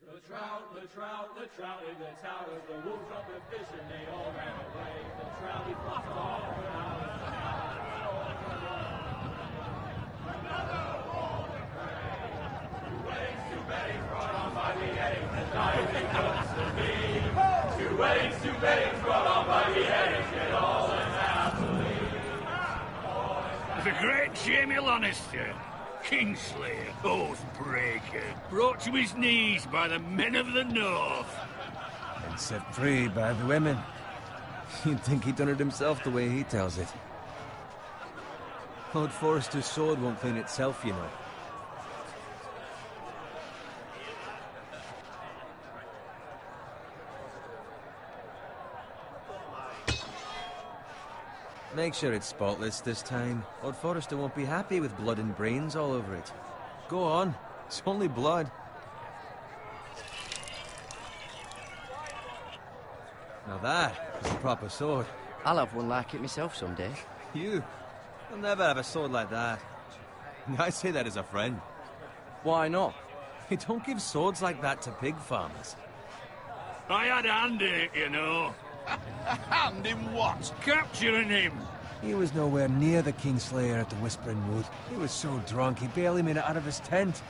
The trout in the towers, the wolves up the fish and they all ran away. The trout, he flopped off when I was two weddings brought on by beheadings, the dying thing comes to me. Two weddings brought on by beheadings, yet all unhappily. It's a great Jamie Lannister, Kingslayer, Oathbreaker, brought to his knees by the men of the North. And set free by the women. You'd think he'd done it himself the way he tells it. Lord Forrester's sword won't clean itself, you know. Make sure it's spotless this time. Lord Forrester won't be happy with blood and brains all over it. Go on. It's only blood. Now that is a proper sword. I'll have one like it myself someday. You? You'll never have a sword like that. I say that as a friend. Why not? You don't give swords like that to pig farmers. I had a hand in it, you know. Hand in what? Capturing him. He was nowhere near the Kingslayer at the Whispering Wood. He was so drunk he barely made it out of his tent.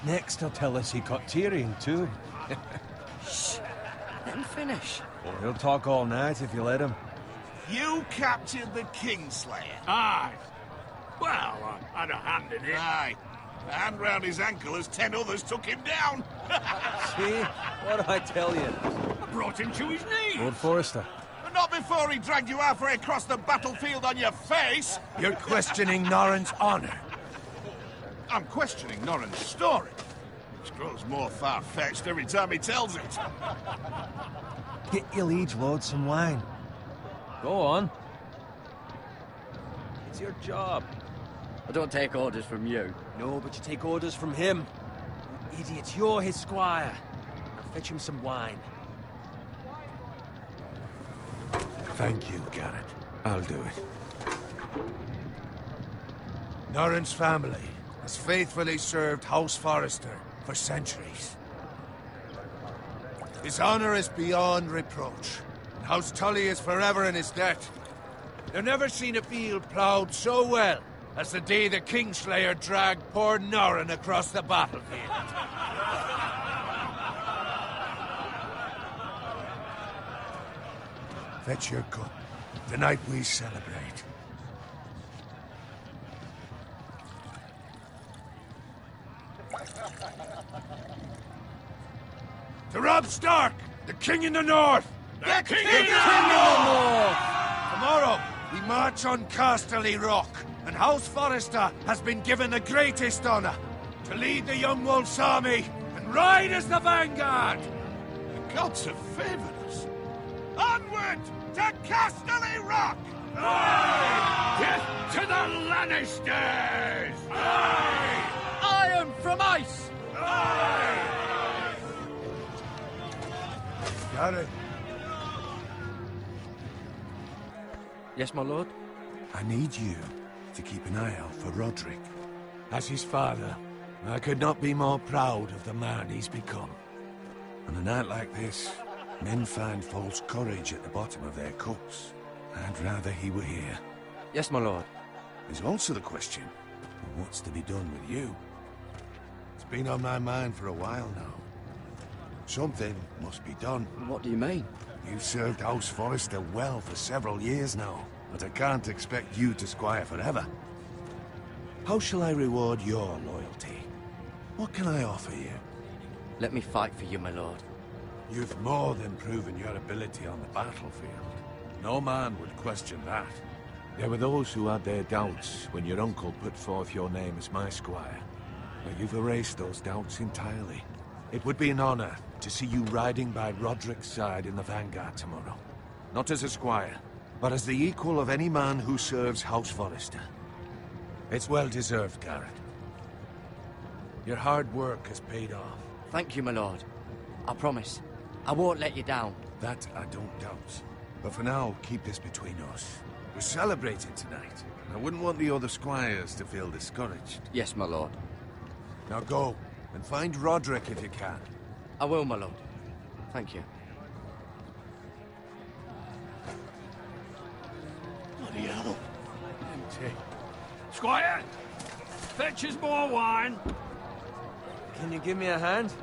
Next he'll tell us he caught Tyrion too. Shh. Let him finish. He'll talk all night if you let him. You captured the Kingslayer? Aye. Well, I had a hand in it. Aye. A hand round his ankle as 10 others took him down. See? What do I tell you? I brought him to his knees. Lord Forrester. But not before he dragged you halfway across the battlefield on your face. You're questioning Norrin's honor. I'm questioning Norrin's story, which grows more far-fetched every time he tells it. Get your liege lord some wine. Go on. It's your job. I don't take orders from you. No, but you take orders from him. You idiot, you're his squire. Now fetch him some wine. Thank you, Garrett. I'll do it. Norrin's family has faithfully served House Forrester for centuries. His honor is beyond reproach, and House Tully is forever in his debt. They've never seen a field ploughed so well as the day the Kingslayer dragged poor Norrin across the battlefield. Fetch your cup. Tonight we celebrate. To Robb Stark, the King in the North! The King in the North! Tomorrow, we march on Casterly Rock, and House Forrester has been given the greatest honor to lead the Young Wolf's army and ride as the vanguard! The gods have favored us. Onward to Casterly Rock! Aye! Death to the Lannisters! Aye! Iron from ice! Aye! Got it. Yes, my lord? I need you to keep an eye out for Roderick. As his father, I could not be more proud of the man he's become. On a night like this, men find false courage at the bottom of their cups. I'd rather he were here. Yes, my lord. There's also the question of what's to be done with you. It's been on my mind for a while now. Something must be done. What do you mean? You've served House Forrester well for several years now, but I can't expect you to squire forever. How shall I reward your loyalty? What can I offer you? Let me fight for you, my lord. You've more than proven your ability on the battlefield. No man would question that. There were those who had their doubts when your uncle put forth your name as my squire. But you've erased those doubts entirely. It would be an honor to see you riding by Roderick's side in the vanguard tomorrow. Not as a squire, but as the equal of any man who serves House Forrester. It's well deserved, Garrett. Your hard work has paid off. Thank you, my lord. I promise. I won't let you down. That I don't doubt. But for now, keep this between us. We're celebrating tonight. I wouldn't want the other squires to feel discouraged. Yes, my lord. Now go, and find Roderick if you can. I will, my lord. Thank you. Bloody hell. Empty. Squire! Fetch us more wine. Can you give me a hand?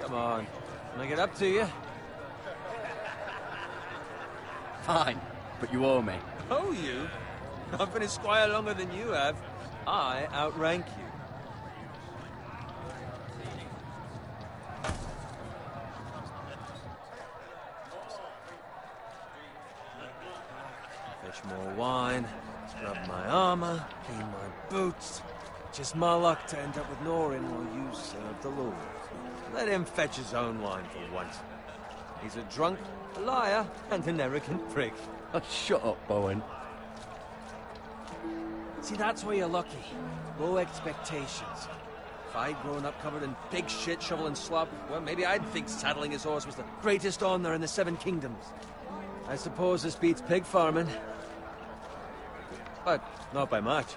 Come on. Can I get up to you? Fine, but you owe me. Oh, you? I've been a squire longer than you have. I outrank you. Fetch more wine, scrub my armor, clean my boots. Just my luck to end up with Norin while you serve the Lord. Let him fetch his own wine for once. He's a drunk, a liar, and an arrogant prick. Oh, shut up, Bowen. See, that's where you're lucky. Low expectations. If I'd grown up covered in pig shit, shovel and slop, well, maybe I'd think saddling his horse was the greatest honor in the Seven Kingdoms. I suppose this beats pig farming. But not by much.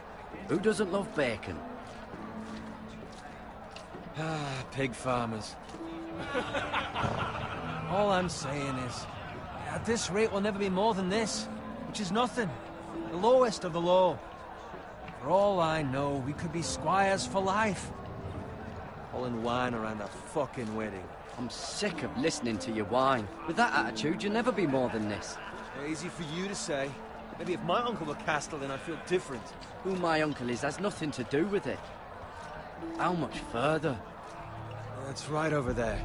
Who doesn't love bacon? Ah, pig farmers. All I'm saying is, at this rate we'll never be more than this, which is nothing. The lowest of the low. For all I know, we could be squires for life. Pulling wine around a fucking wedding. I'm sick of listening to your whine. With that attitude, you'll never be more than this. Easy for you to say. Maybe if my uncle were Castellan, I'd feel different. Who my uncle is has nothing to do with it. How much further? That's right over there.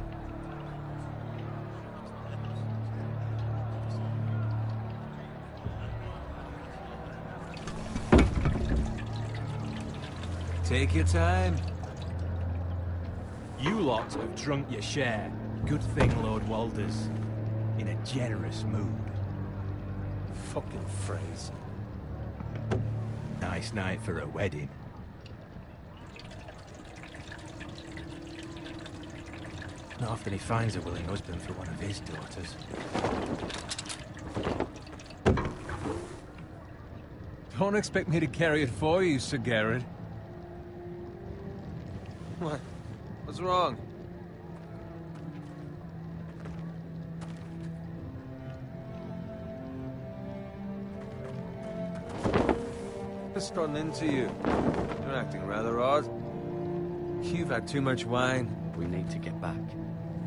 Take your time. You lot have drunk your share. Good thing Lord Walder's in a generous mood. Fucking phrase. Nice night for a wedding. Not often he finds a willing husband for one of his daughters. Don't expect me to carry it for you, Sir Garrett. What? What's wrong? Just running into you. You're acting rather odd. You've had too much wine. We need to get back.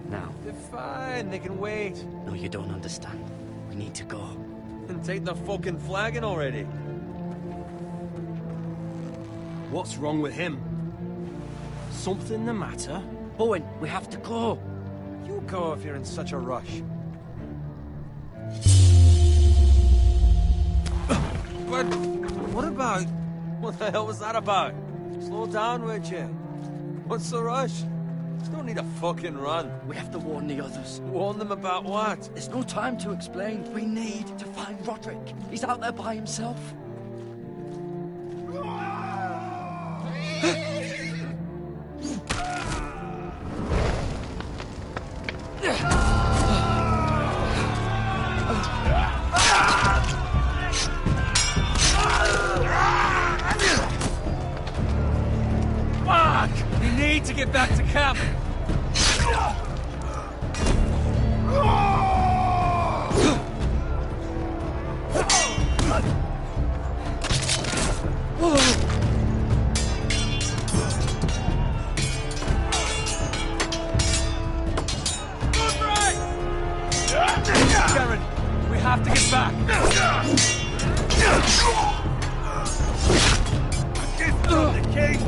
Now. They're fine, they can wait. No, you don't understand. We need to go. Then take the fucking flagon already. What's wrong with him? Something the matter? Bowen, we have to go. You go if you're in such a rush. But what about... What the hell was that about? Slow down, would you? What's the rush? There's no need to fucking run. We have to warn the others. Warn them about what? There's no time to explain. We need to find Roderick. He's out there by himself. To get back to camp. Karen, we have to get back. Get from the cage.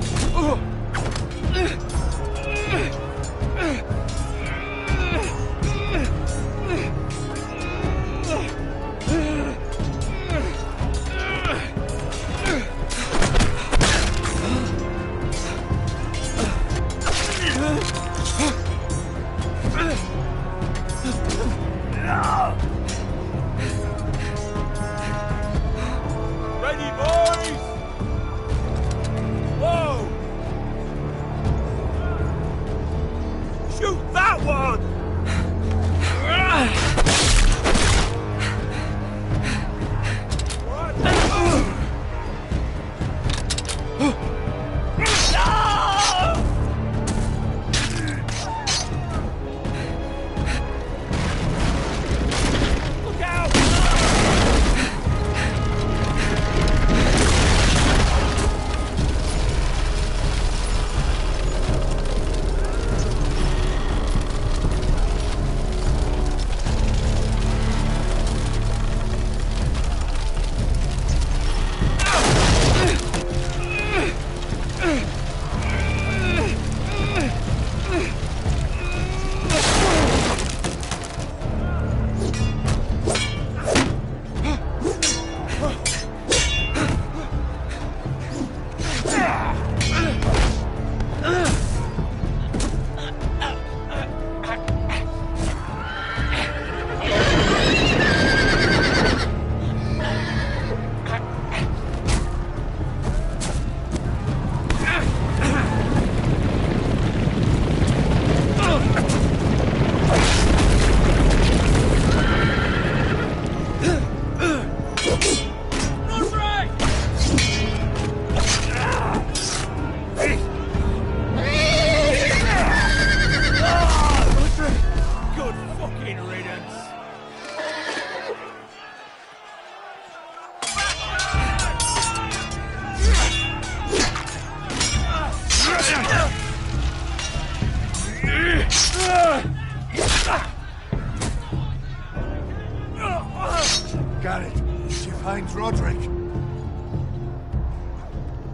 Garrett, did you find Roderick?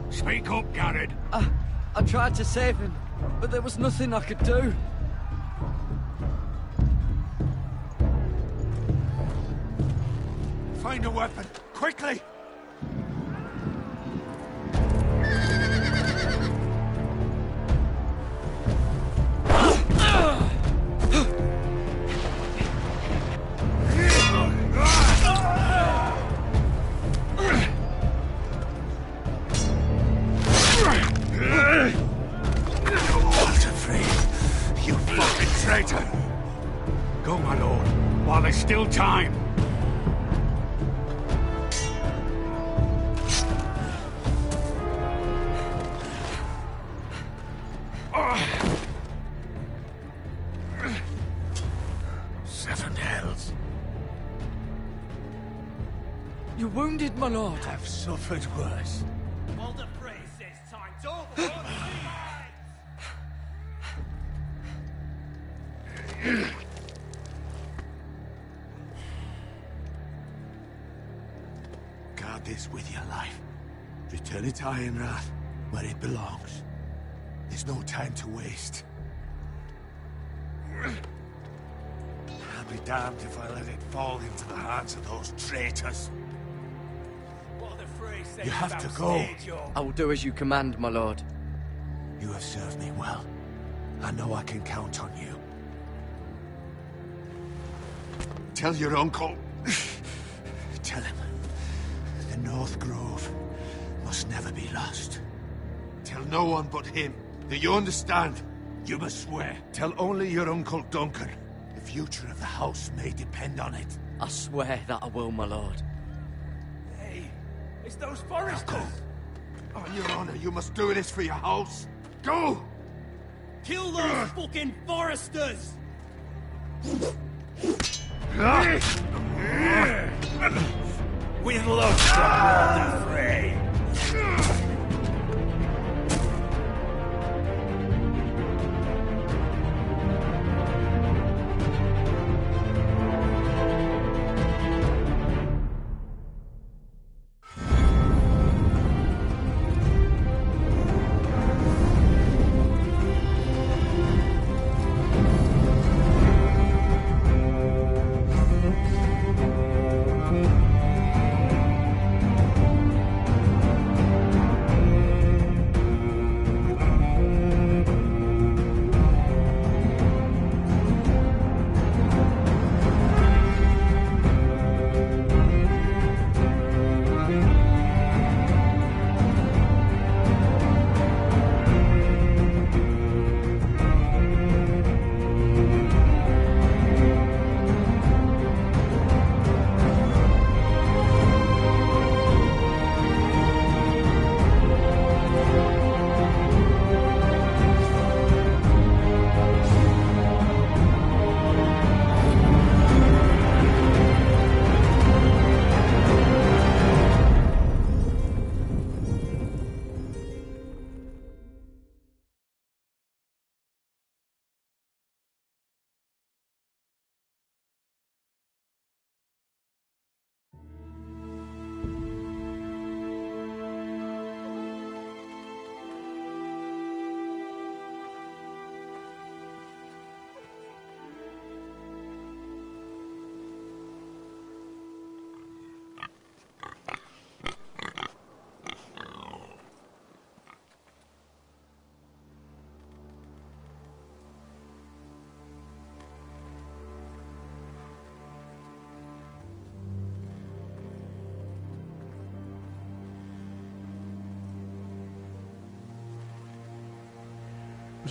Speak up, Garrett. I tried to save him, but there was nothing I could do. Find a weapon, quickly! Go, my lord, while there's still time. Seven hells. You're wounded, my lord. I've suffered worse. Well, the phrase says time's over. Guard this with your life. Return it to Ironrath, where it belongs. There's no time to waste. I'll be damned if I let it fall into the hands of those traitors. What the phrase says You have about to go. stage, yo. I will do as you command, my lord. You have served me well. I know I can count on you. Tell your uncle. Tell him. The North Grove must never be lost. Tell no one but him. Do you understand? You must swear. Tell only your Uncle Duncan. The future of the house may depend on it. I swear that I will, my lord. Hey, it's those foresters. On your honor, you must do this for your house. Go! Kill those fucking foresters! With love from the fray.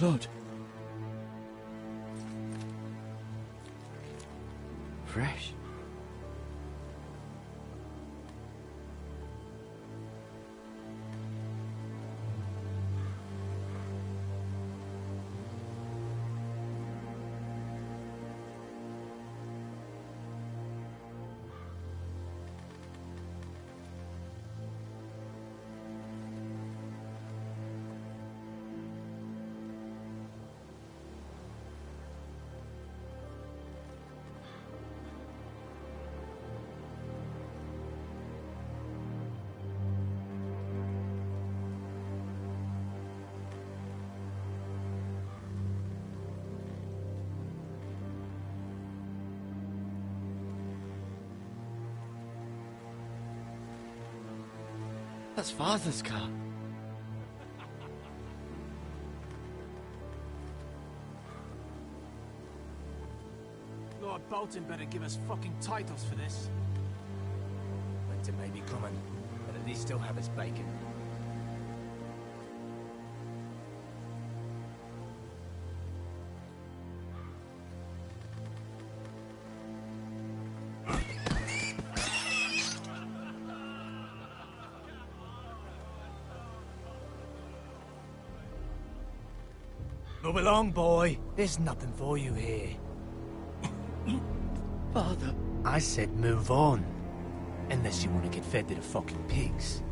Lord. Fresh. That's Father's car. Lord Bolton better give us fucking titles for this. Winter may be coming, but at least still have his bacon. Move along, boy. There's nothing for you here. Father. I said move on. Unless you want to get fed to the fucking pigs.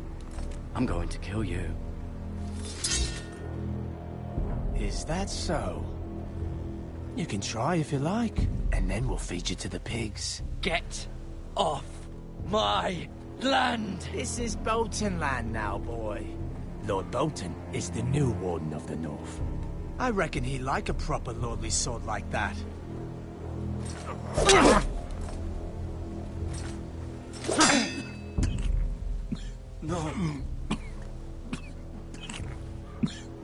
I'm going to kill you. Is that so? You can try if you like, and then we'll feed you to the pigs. Get off my land! This is Bolton land now, boy. Lord Bolton is the new Warden of the North. I reckon he'd like a proper lordly sword like that. No.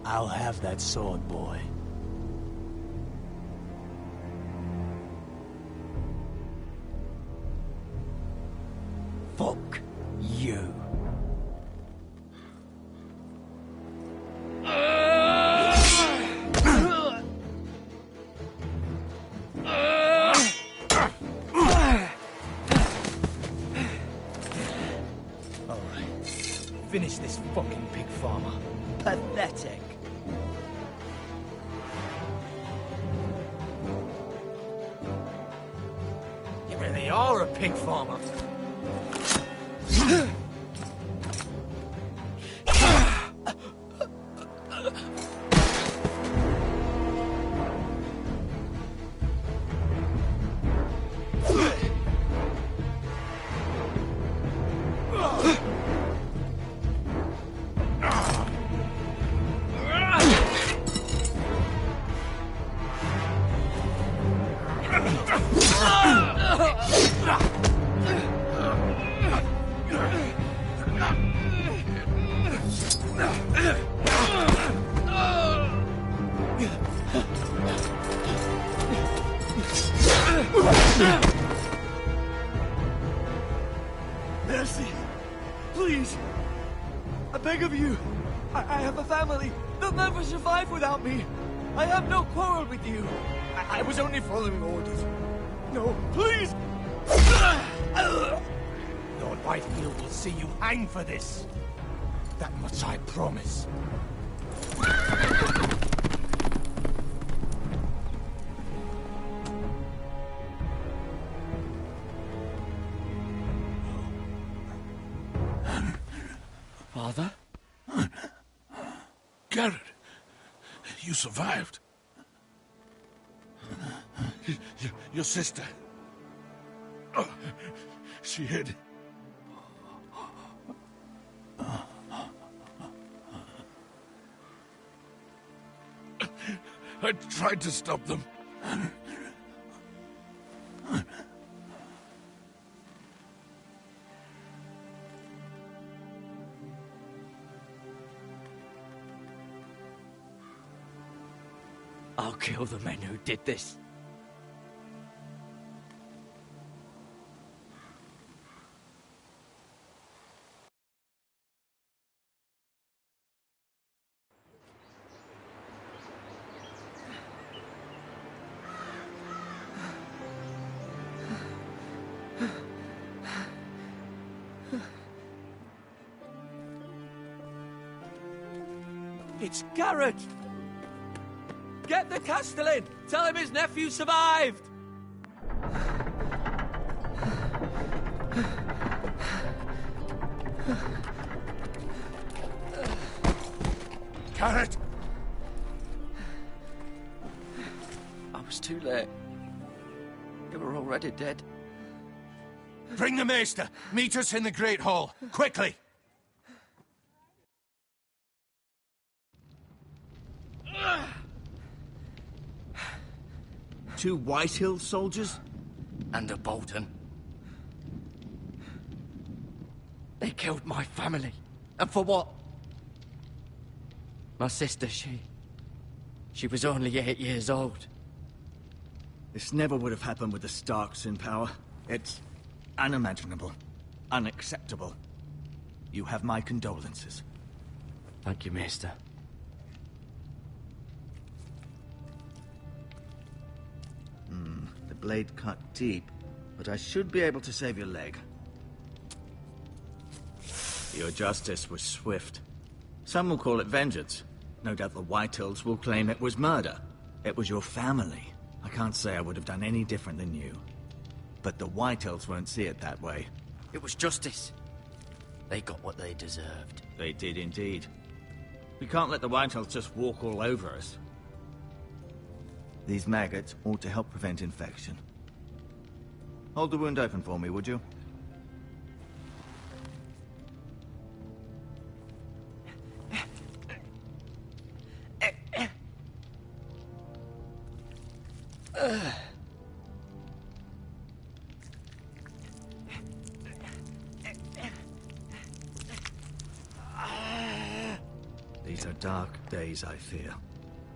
I'll have that sword, boy. Fuck you. Finish this fucking pig farmer. Pathetic. You really are a pig farmer. Mercy! Please! I beg of you! I have a family! They'll never survive without me! I have no quarrel with you! I was only following orders. No, please! Lord Whitefield will see you hang for this. That much I promise. Father? Garrett, you survived. Your sister. Oh, she hid. I tried to stop them. I'll kill the men who did this. It's Garrett! Get the Castellan! Tell him his nephew survived! Garrett! I was too late. They were already dead. Bring the maester! Meet us in the Great Hall! Quickly! Two Whitehill soldiers? And a Bolton. They killed my family And for what? My sister, she was only 8 years old. This never would have happened with the Starks in power. It's unimaginable. Unacceptable. You have my condolences. Thank you, Maester. The blade cut deep, but I should be able to save your leg. Your justice was swift. Some will call it vengeance. No doubt the Whitehills will claim it was murder. It was your family. I can't say I would have done any different than you. But the Whitehills won't see it that way. It was justice. They got what they deserved. They did indeed. We can't let the Whitehills just walk all over us. These maggots ought to help prevent infection. Hold the wound open for me, would you? These are dark days, I fear.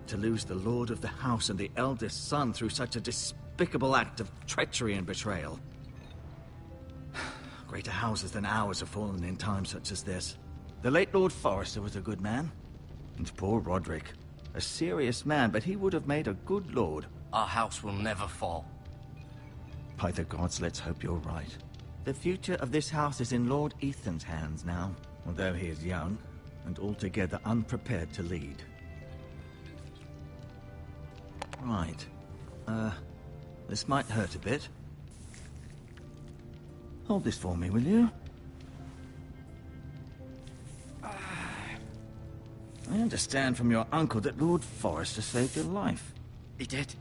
To lose the lord of the house and the eldest son through such a despicable act of treachery and betrayal. Greater houses than ours have fallen in times such as this. The late Lord Forrester was a good man. And poor Roderick. A serious man, but he would have made a good lord. Our house will never fall. By the gods, let's hope you're right. The future of this house is in Lord Ethan's hands now, although he is young and altogether unprepared to lead. Right. This might hurt a bit. Hold this for me, will you? I understand from your uncle that Lord Forrester saved your life. He did.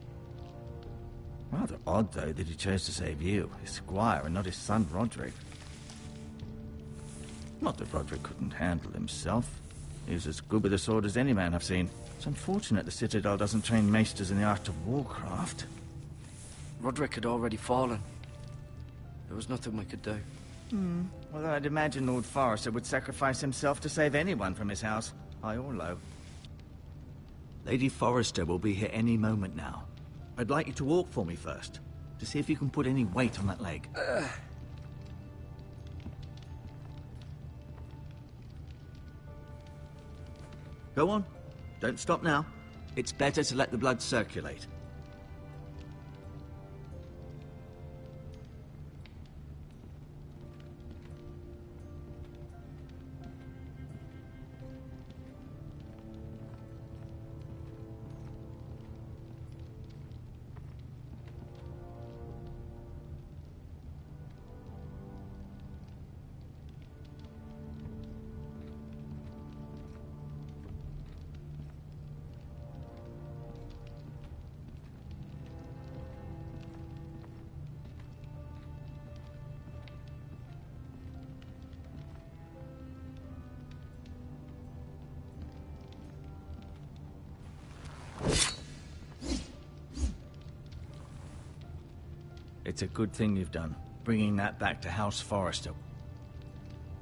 Rather odd, though, that he chose to save you, his squire, and not his son Roderick. Not that Roderick couldn't handle himself. He was as good with a sword as any man I've seen. It's unfortunate the Citadel doesn't train maesters in the art of warcraft. Roderick had already fallen. There was nothing we could do. Well, I'd imagine Lord Forrester would sacrifice himself to save anyone from his house, high or low. Lady Forrester will be here any moment now. I'd like you to walk for me first, to see if you can put any weight on that leg. Go on. Don't stop now. It's better to let the blood circulate. It's a good thing you've done, bringing that back to House Forrester.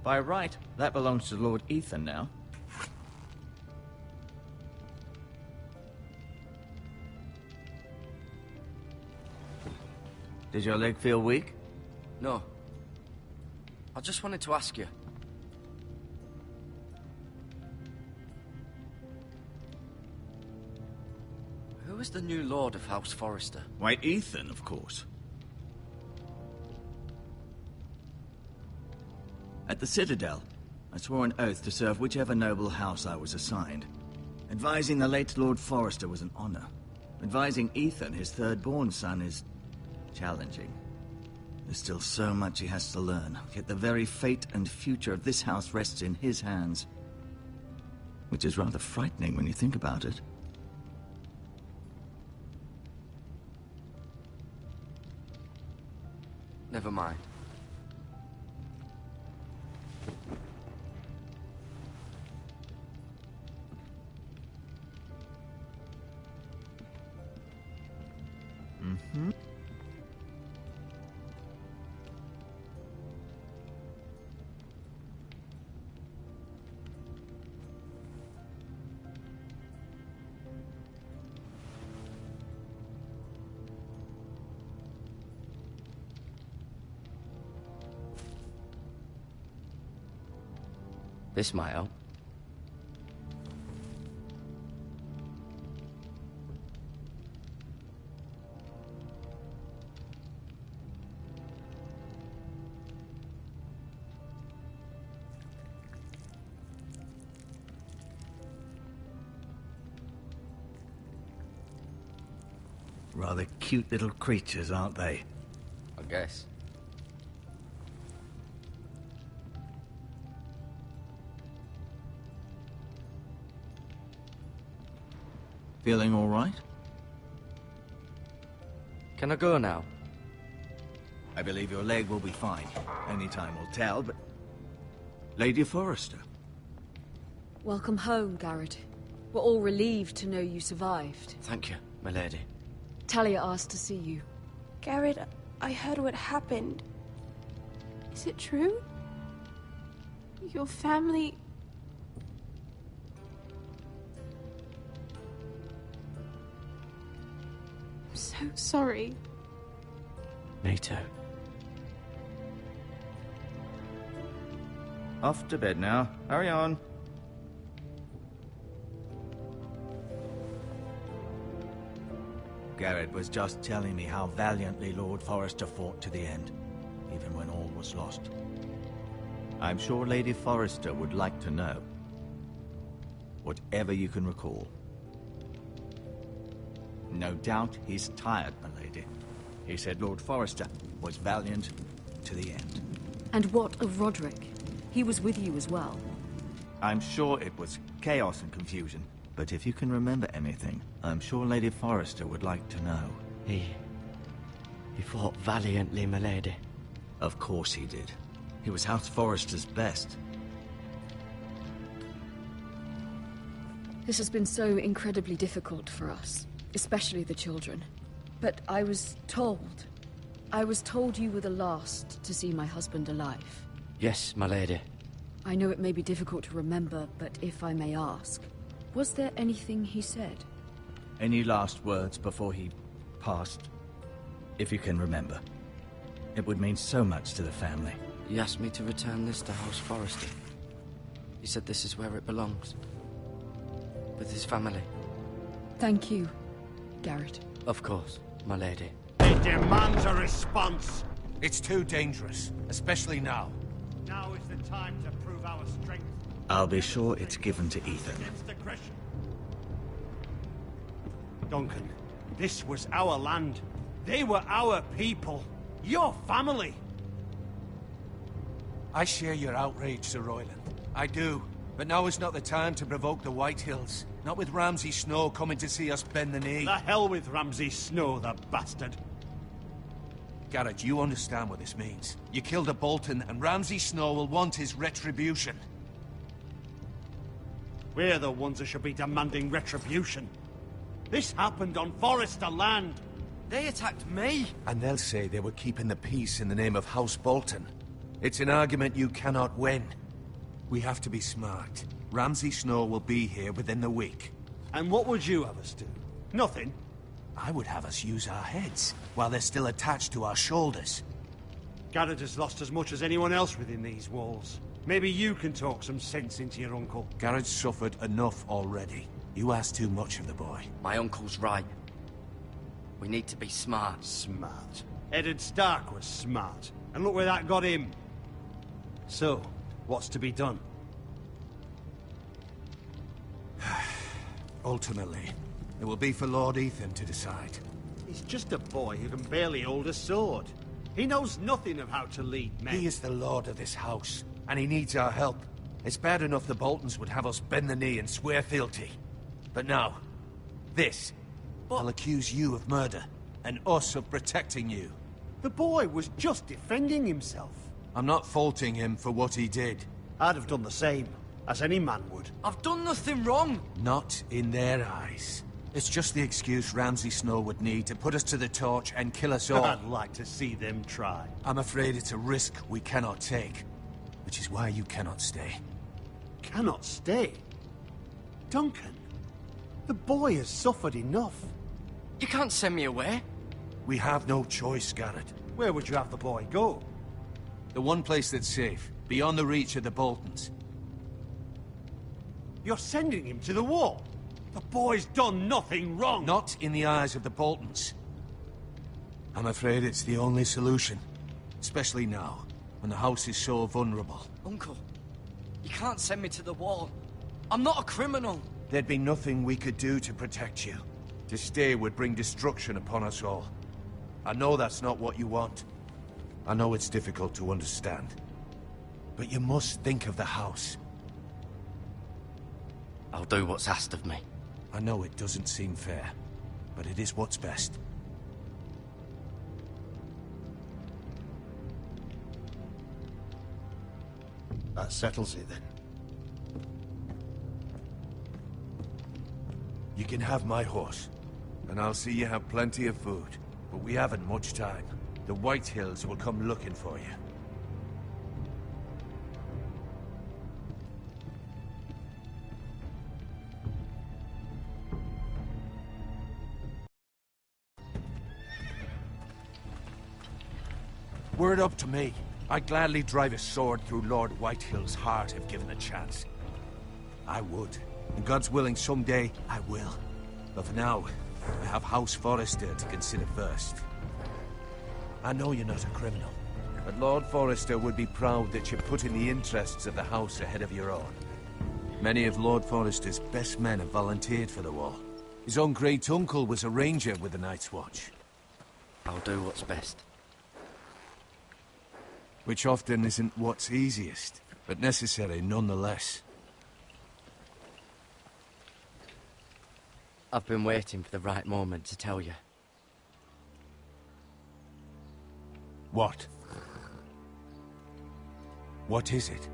By right, that belongs to Lord Ethan now. Did your leg feel weak? No. I just wanted to ask you. Who is the new Lord of House Forrester? Why, Ethan, of course. At the Citadel, I swore an oath to serve whichever noble house I was assigned. Advising the late Lord Forrester was an honor. Advising Ethan, his third-born son, is challenging. There's still so much he has to learn, yet the very fate and future of this house rests in his hands. Which is rather frightening when you think about it. Never mind. This might help. Rather cute little creatures, aren't they? I guess. Feeling all right? Can I go now? I believe your leg will be fine. Only time will tell, but... Lady Forrester. Welcome home, Garrett. We're all relieved to know you survived. Thank you, my lady. Talia asked to see you. Garrett, I heard what happened. Is it true? Your family... I'm so sorry. Me too. Off to bed now. Hurry on. Garrett was just telling me how valiantly Lord Forrester fought to the end, even when all was lost. I'm sure Lady Forrester would like to know. Whatever you can recall. No doubt he's tired, my lady. He said Lord Forrester was valiant to the end. And what of Roderick? He was with you as well. I'm sure it was chaos and confusion. But if you can remember anything, I'm sure Lady Forrester would like to know. He fought valiantly, my lady. Of course he did. He was House Forrester's best. This has been so incredibly difficult for us, especially the children. But I was told you were the last to see my husband alive. Yes, my lady. I know it may be difficult to remember, but if I may ask, was there anything he said? Any last words before he passed? If you can remember. It would mean so much to the family. He asked me to return this to House Forrester. He said this is where it belongs. With his family. Thank you, Garrett. Of course, my lady. It demands a response. It's too dangerous, especially now. Now is the time to prove our strength. I'll be sure it's given to Ethan. Against aggression. Duncan, this was our land. They were our people. Your family. I share your outrage, Sir Royland. I do. But now is not the time to provoke the Whitehills. Not with Ramsay Snow coming to see us bend the knee. The hell with Ramsay Snow, the bastard. Garrett, you understand what this means. You killed a Bolton, and Ramsay Snow will want his retribution. We're the ones that should be demanding retribution. This happened on Forrester land. They attacked me! And they'll say they were keeping the peace in the name of House Bolton. It's an argument you cannot win. We have to be smart. Ramsay Snow will be here within the week. And what would you have us do? Nothing. I would have us use our heads, while they're still attached to our shoulders. Garrett has lost as much as anyone else within these walls. Maybe you can talk some sense into your uncle. Garrett's suffered enough already. You ask too much of the boy. My uncle's right. We need to be smart. Smart. Eddard Stark was smart. And look where that got him. So, what's to be done? Ultimately, it will be for Lord Ethan to decide. He's just a boy who can barely hold a sword. He knows nothing of how to lead men. He is the lord of this house, and he needs our help. It's bad enough the Boltons would have us bend the knee and swear fealty. But now, this. I'll accuse you of murder, and us of protecting you. The boy was just defending himself. I'm not faulting him for what he did. I'd have done the same, as any man would. I've done nothing wrong! Not in their eyes. It's just the excuse Ramsay Snow would need to put us to the torch and kill us all. I'd like to see them try. I'm afraid it's a risk we cannot take, which is why you cannot stay. Cannot stay? Duncan, the boy has suffered enough. You can't send me away. We have no choice, Garrett. Where would you have the boy go? The one place that's safe, beyond the reach of the Boltons. You're sending him to the wall. The boy's done nothing wrong. Not in the eyes of the Boltons. I'm afraid it's the only solution. Especially now, when the house is so vulnerable. Uncle, you can't send me to the wall. I'm not a criminal. There'd be nothing we could do to protect you. To stay would bring destruction upon us all. I know that's not what you want. I know it's difficult to understand. But you must think of the house. I'll do what's asked of me. I know it doesn't seem fair, but it is what's best. That settles it, then. You can have my horse, and I'll see you have plenty of food. But we haven't much time. The White Hills will come looking for you. Were it up to me, I'd gladly drive a sword through Lord Whitehill's heart if given a chance. I would. And God's willing, someday I will. But for now, I have House Forrester to consider first. I know you're not a criminal, but Lord Forrester would be proud that you're putting the interests of the house ahead of your own. Many of Lord Forrester's best men have volunteered for the wall. His own great-uncle was a ranger with the Night's Watch. I'll do what's best. Which often isn't what's easiest, but necessary nonetheless. I've been waiting for the right moment to tell you. What? What is it?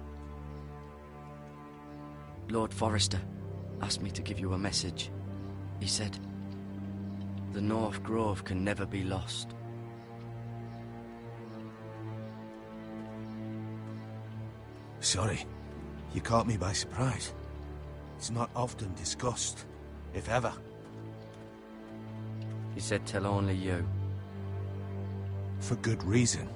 Lord Forrester asked me to give you a message. He said, the North Grove can never be lost. Sorry, you caught me by surprise. It's not often discussed, if ever. He said tell only you. For good reason.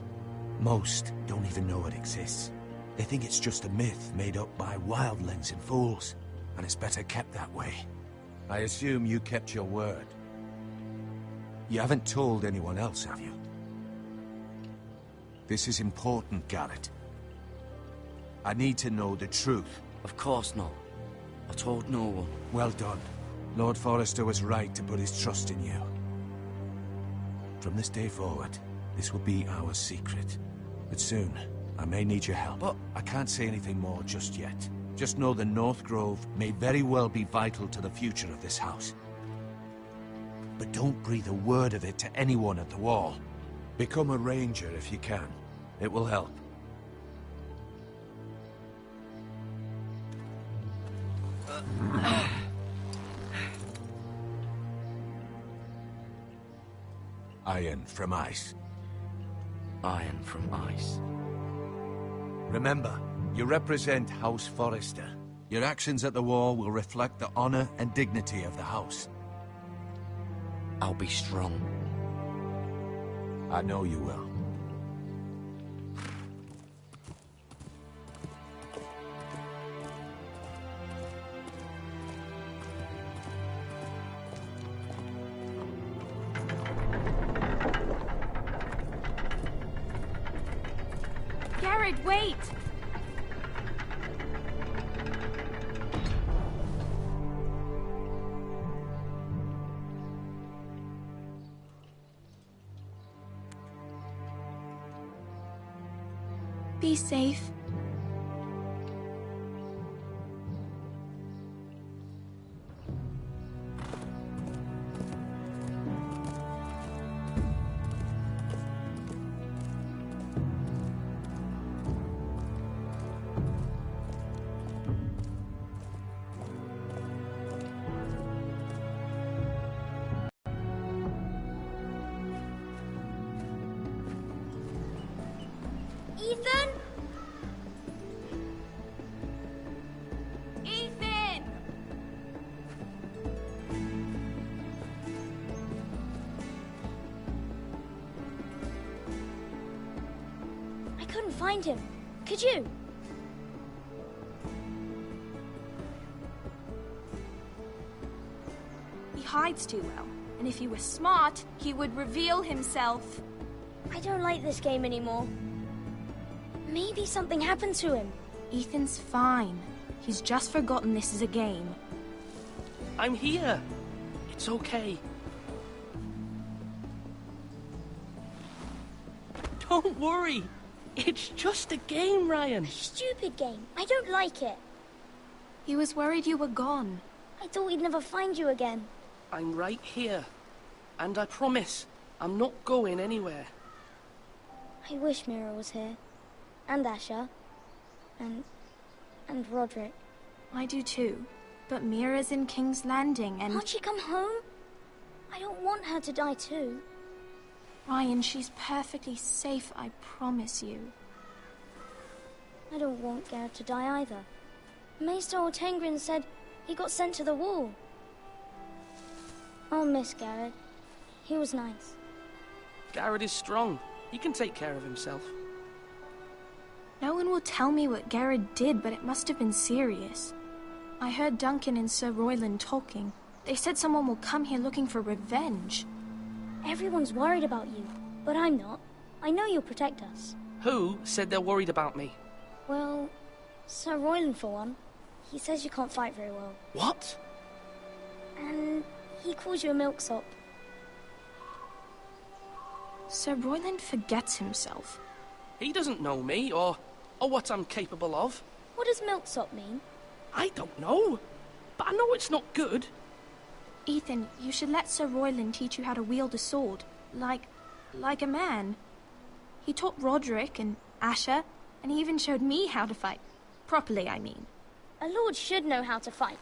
Most don't even know it exists. They think it's just a myth made up by wildlings and fools, and it's better kept that way. I assume you kept your word. You haven't told anyone else, have you? This is important, Garrett. I need to know the truth. Of course not. I told no one. Well done. Lord Forrester was right to put his trust in you. From this day forward, this will be our secret. But soon, I may need your help. But I can't say anything more just yet. Just know the North Grove may very well be vital to the future of this house. But don't breathe a word of it to anyone at the wall. Become a ranger if you can. It will help. Iron from ice. Iron from ice. Remember, you represent House Forrester. Your actions at the wall will reflect the honor and dignity of the house. I'll be strong. I know you will. Garrett, wait! Be safe. Ethan? Ethan! I couldn't find him. Could you? hides too well. And if he were smart, he would reveal himself. I don't like this game anymore. Maybe something happened to him. Ethan's fine. He's just forgotten this is a game. I'm here. It's okay. Don't worry. It's just a game, Ryan. Stupid game. I don't like it. He was worried you were gone. I thought we'd never find you again. I'm right here. And I promise, I'm not going anywhere. I wish Mira was here. And Asher. And Roderick. I do too. But Mira's in King's Landing and... Can't she come home? I don't want her to die too. Ryan, she's perfectly safe, I promise you. I don't want Garrett to die either. Maester Ortengrin said he got sent to the wall. I'll miss Garrett. He was nice. Garrett is strong. He can take care of himself. No one will tell me what Garrett did, but it must have been serious. I heard Duncan and Sir Royland talking. They said someone will come here looking for revenge. Everyone's worried about you, but I'm not. I know you'll protect us. Who said they're worried about me? Well, Sir Royland for one. He says you can't fight very well. What? And he calls you a milksop. Sir Royland forgets himself. He doesn't know me, or what I'm capable of. What does milksop mean? I don't know, but I know it's not good. Ethan, you should let Sir Royland teach you how to wield a sword. Like a man. He taught Roderick and Asher, and he even showed me how to fight. Properly, I mean. A lord should know how to fight.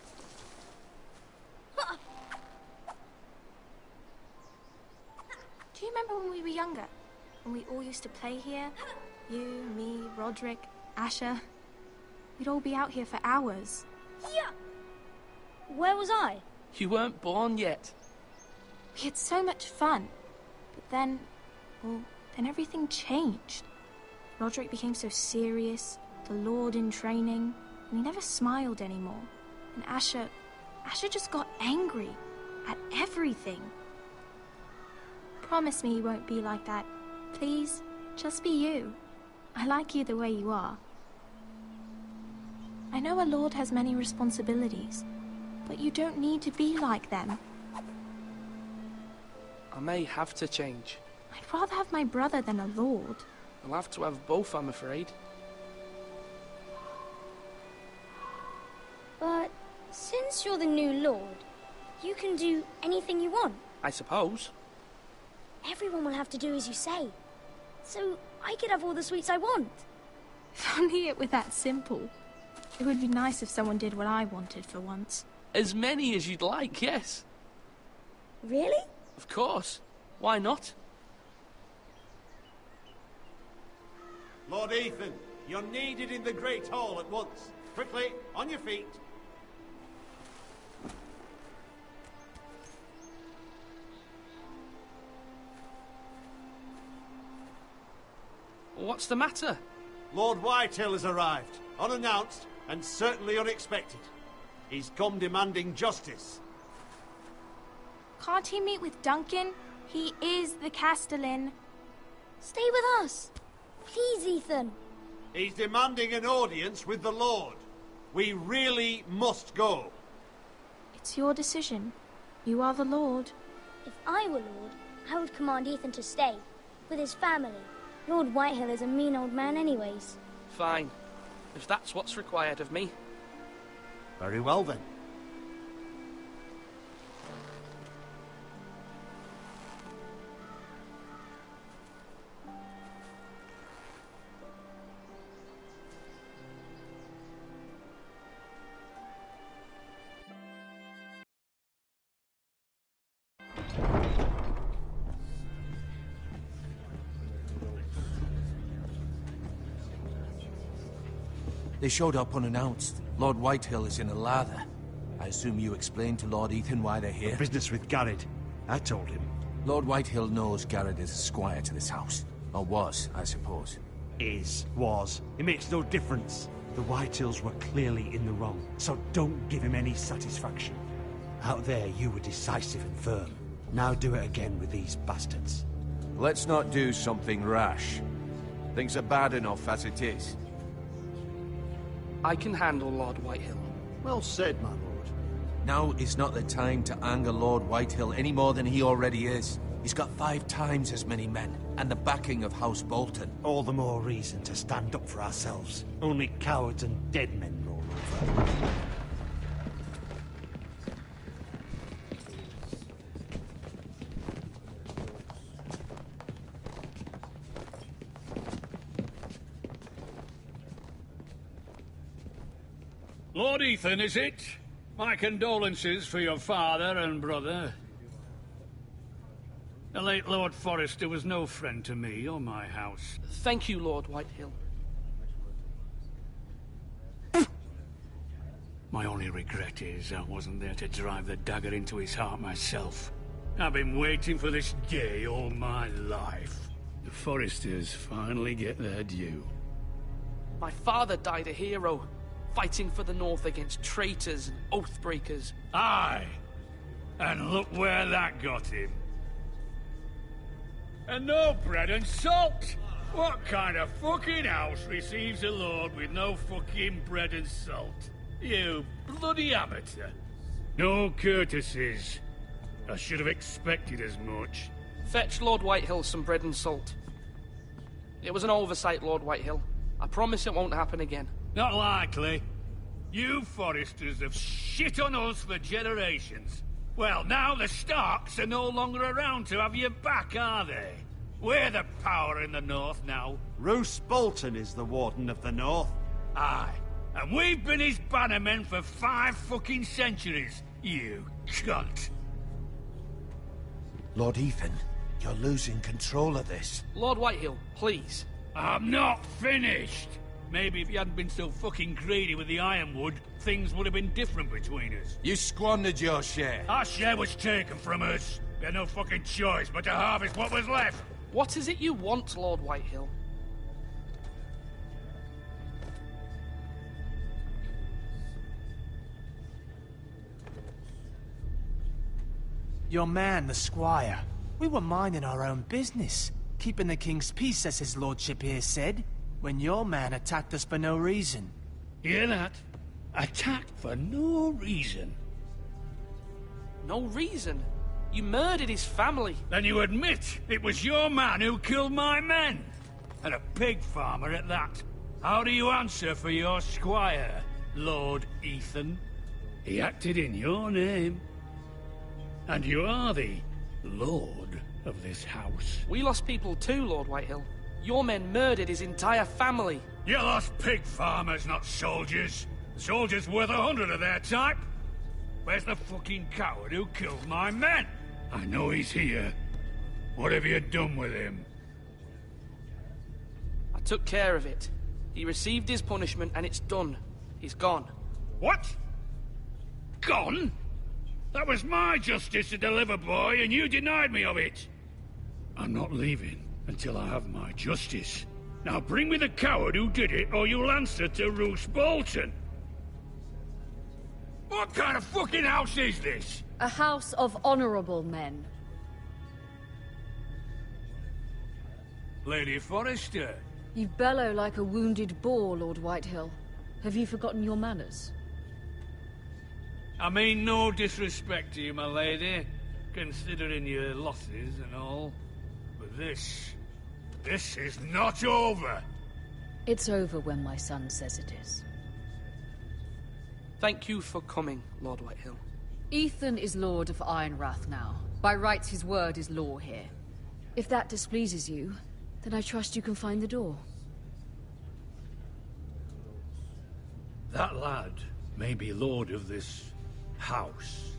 Do you remember when we were younger? When we all used to play here? You, me, Roderick, Asher. We'd all be out here for hours. Yeah. Where was I? You weren't born yet. We had so much fun. But then everything changed. Roderick became so serious, the Lord in training, and he never smiled anymore. And Asher just got angry at everything. Promise me you won't be like that. Please, just be you. I like you the way you are. I know a lord has many responsibilities, but you don't need to be like them. I may have to change. I'd rather have my brother than a lord. I'll have to have both, I'm afraid. But since you're the new lord, you can do anything you want. I suppose. Everyone will have to do as you say. So I could have all the sweets I want. If only it were that simple. It would be nice if someone did what I wanted for once. As many as you'd like, yes. Really? Of course. Why not? Lord Ethan, you're needed in the Great Hall at once. Quickly, on your feet. What's the matter? Lord Whitehill has arrived, unannounced and certainly unexpected. He's come demanding justice. Can't he meet with Duncan? He is the Castellan. Stay with us. Please, Ethan. He's demanding an audience with the Lord. We really must go. It's your decision. You are the Lord. If I were Lord, I would command Ethan to stay, with his family. Lord Whitehill is a mean old man anyways. Fine. If that's what's required of me. Very well then. They showed up unannounced. Lord Whitehill is in a lather. I assume you explained to Lord Ethan why they're here? Business with Garrett. I told him. Lord Whitehill knows Garrett is a squire to this house. Or was, I suppose. Was. It makes no difference. The Whitehills were clearly in the wrong, so don't give him any satisfaction. Out there, you were decisive and firm. Now do it again with these bastards. Let's not do something rash. Things are bad enough as it is. I can handle Lord Whitehill. Well said, my lord. Now is not the time to anger Lord Whitehill any more than he already is. He's got 5 times as many men, and the backing of House Bolton. All the more reason to stand up for ourselves. Only cowards and dead men roll over. Lord Ethan, is it? My condolences for your father and brother. The late Lord Forrester was no friend to me or my house. Thank you, Lord Whitehill. My only regret is I wasn't there to drive the dagger into his heart myself. I've been waiting for this day all my life. The Forresters finally get their due. My father died a hero, fighting for the North against traitors and oath-breakers. Aye, and look where that got him. And no bread and salt! What kind of fucking house receives a lord with no fucking bread and salt? You bloody amateur. No courtesies. I should have expected as much. Fetch Lord Whitehill some bread and salt. It was an oversight, Lord Whitehill. I promise it won't happen again. Not likely. You Forresters have shit on us for generations. Well, now the Starks are no longer around to have your back, are they? We're the power in the North now. Roose Bolton is the Warden of the North. Aye. And we've been his bannermen for 5 fucking centuries, you cunt. Lord Ethan, you're losing control of this. Lord Whitehill, please. I'm not finished. Maybe if you hadn't been so fucking greedy with the ironwood, things would have been different between us. You squandered your share. Our share was taken from us. We had no fucking choice but to harvest what was left. What is it you want, Lord Whitehill? Your man, the squire. We were minding our own business, keeping the king's peace, as his lordship here said, when your man attacked us for no reason. Hear that? Attacked for no reason. No reason? You murdered his family. Then you admit it was your man who killed my men. And a pig farmer at that. How do you answer for your squire, Lord Ethan? He acted in your name. And you are the lord of this house. We lost people too, Lord Whitehill. Your men murdered his entire family. You lost pig farmers, not soldiers. Soldiers worth 100 of their type. Where's the fucking coward who killed my men? I know he's here. What have you done with him? I took care of it. He received his punishment and it's done. He's gone. What? Gone? That was my justice to deliver, boy, and you denied me of it. I'm not leaving until I have my justice. Now bring me the coward who did it, or you'll answer to Roose Bolton. What kind of fucking house is this? A house of honorable men. Lady Forrester. You bellow like a wounded boar, Lord Whitehill. Have you forgotten your manners? I mean no disrespect to you, my lady, considering your losses and all. But this is not over. It's over when my son says it is. Thank you for coming, Lord Whitehill. Ethan is Lord of Ironrath now. By rights, his word is law here. If that displeases you, then I trust you can find the door. That lad may be lord of this house,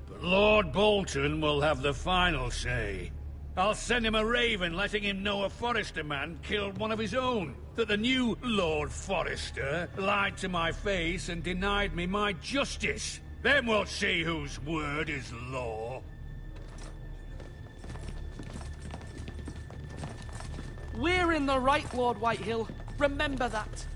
but Lord Bolton will have the final say. I'll send him a raven letting him know a Forrester man killed one of his own. That the new Lord Forrester lied to my face and denied me my justice. Then we'll see whose word is law. We're in the right, Lord Whitehill. Remember that.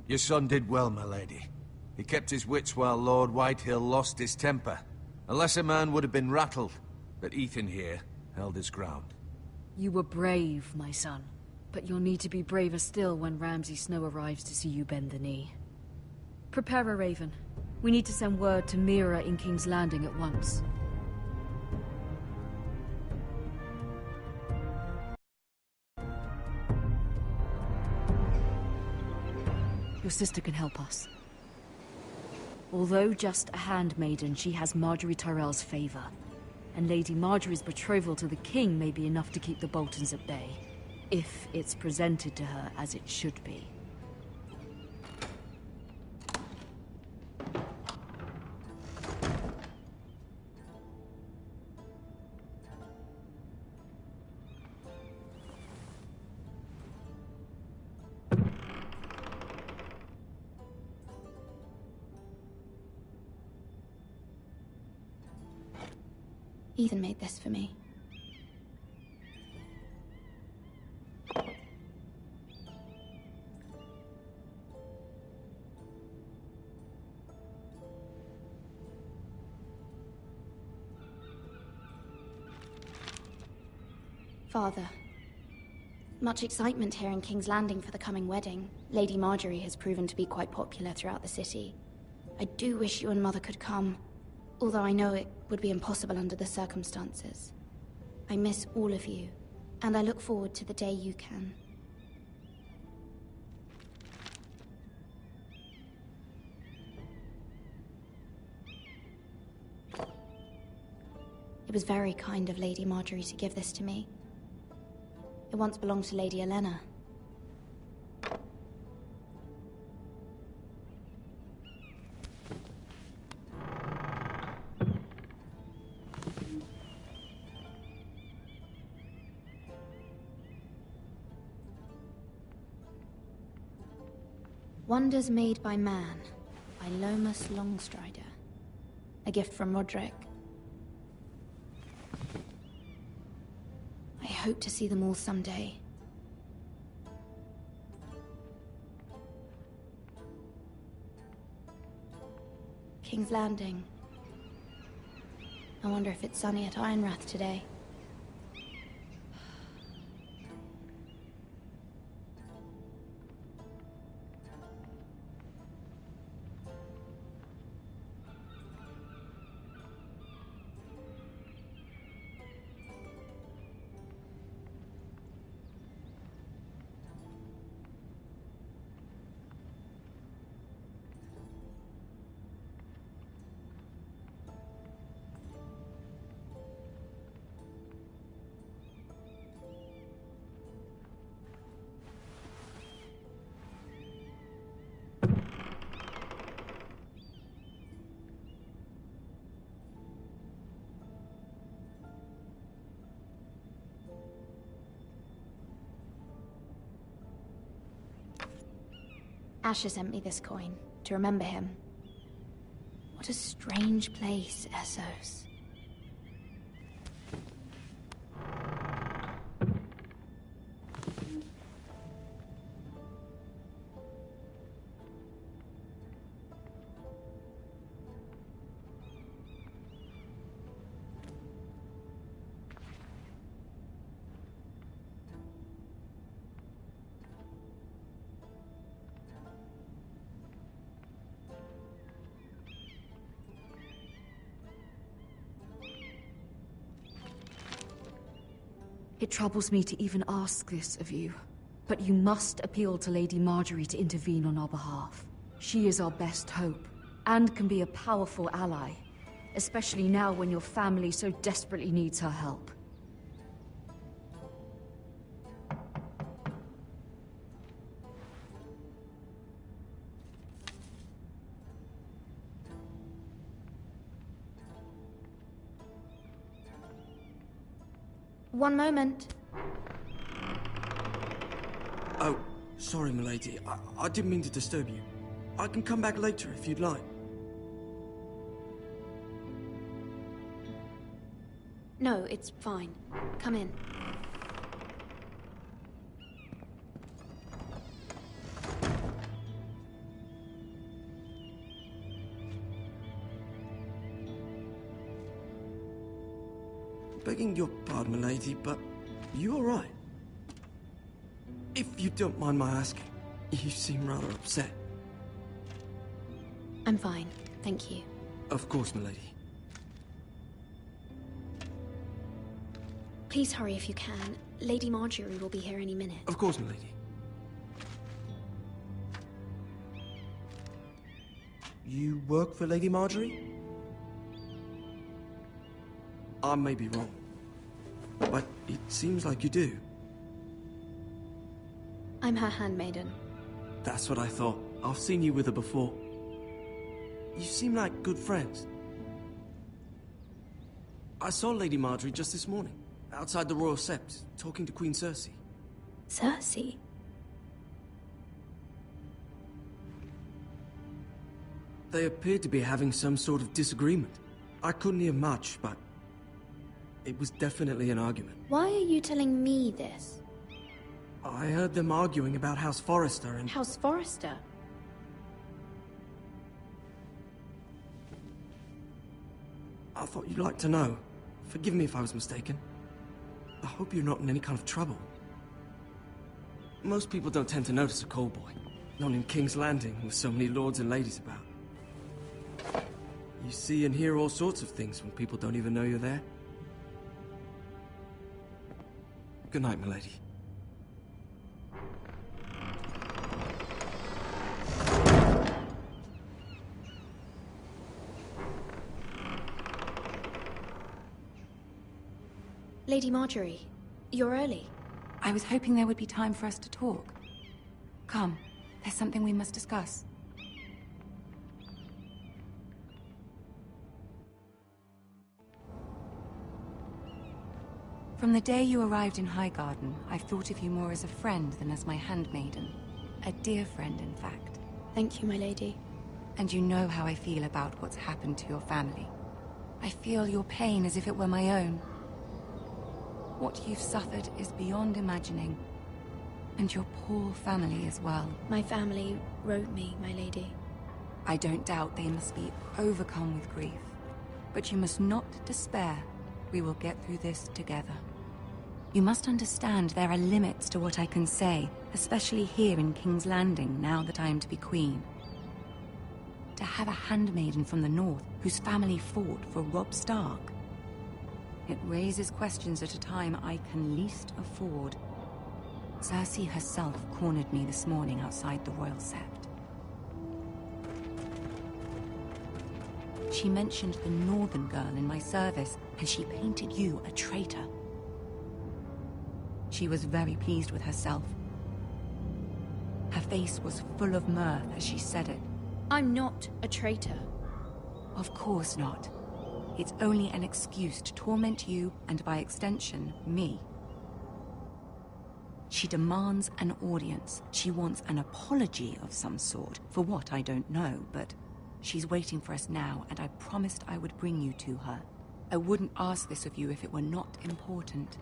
Your son did well, my lady. He kept his wits while Lord Whitehill lost his temper. A lesser man would have been rattled, but Ethan here held his ground. You were brave, my son. But you'll need to be braver still when Ramsay Snow arrives to see you bend the knee. Prepare a raven. We need to send word to Mira in King's Landing at once. Your sister can help us. Although just a handmaiden, she has Marjorie Tyrell's favor. And Lady Marjorie's betrothal to the king may be enough to keep the Boltons at bay. If it's presented to her as it should be. Ethan made this for me. Father, much excitement here in King's Landing for the coming wedding. Lady Marjorie has proven to be quite popular throughout the city. I do wish you and Mother could come, although I know it would be impossible under the circumstances. I miss all of you, and I look forward to the day you can. It was very kind of Lady Marjorie to give this to me. It once belonged to Lady Elena. Wonders Made by Man, by Lomas Longstrider. A gift from Roderick. I hope to see them all someday. King's Landing. I wonder if it's sunny at Ironrath today. Asher sent me this coin, to remember him. What a strange place, Essos. It troubles me to even ask this of you, but you must appeal to Lady Marjorie to intervene on our behalf. She is our best hope, and can be a powerful ally, especially now when your family so desperately needs her help. One moment. Oh, sorry, milady. I didn't mean to disturb you. I can come back later if you'd like. No, it's fine. Come in. Begging your pardon, milady, but you all right? If you don't mind my asking, you seem rather upset. I'm fine, thank you. Of course, milady. Please hurry if you can. Lady Marjorie will be here any minute. Of course, milady. You work for Lady Marjorie? I may be wrong, but it seems like you do. I'm her handmaiden. That's what I thought. I've seen you with her before. You seem like good friends. I saw Lady Marjorie just this morning, outside the Royal Sept, talking to Queen Cersei. Cersei? They appeared to be having some sort of disagreement. I couldn't hear much, but it was definitely an argument. Why are you telling me this? I heard them arguing about House Forrester and... House Forrester? I thought you'd like to know. Forgive me if I was mistaken. I hope you're not in any kind of trouble. Most people don't tend to notice a callboy. Not in King's Landing, with so many lords and ladies about. You see and hear all sorts of things when people don't even know you're there. Good night, milady. Lady Marjorie, you're early. I was hoping there would be time for us to talk. Come, there's something we must discuss. From the day you arrived in Highgarden, I've thought of you more as a friend than as my handmaiden. A dear friend, in fact. Thank you, my lady. And you know how I feel about what's happened to your family. I feel your pain as if it were my own. What you've suffered is beyond imagining. And your poor family as well. My family wrote me, my lady. I don't doubt they must be overcome with grief. But you must not despair. We will get through this together. You must understand there are limits to what I can say, especially here in King's Landing, now that I am to be queen. To have a handmaiden from the north whose family fought for Robb Stark. It raises questions at a time I can least afford. Cersei herself cornered me this morning outside the Royal Sept. She mentioned the northern girl in my service, and she painted you a traitor. She was very pleased with herself. Her face was full of mirth as she said it. I'm not a traitor. Of course not. It's only an excuse to torment you, and by extension, me. She demands an audience. She wants an apology of some sort, for what I don't know, but she's waiting for us now, and I promised I would bring you to her. I wouldn't ask this of you if it were not important.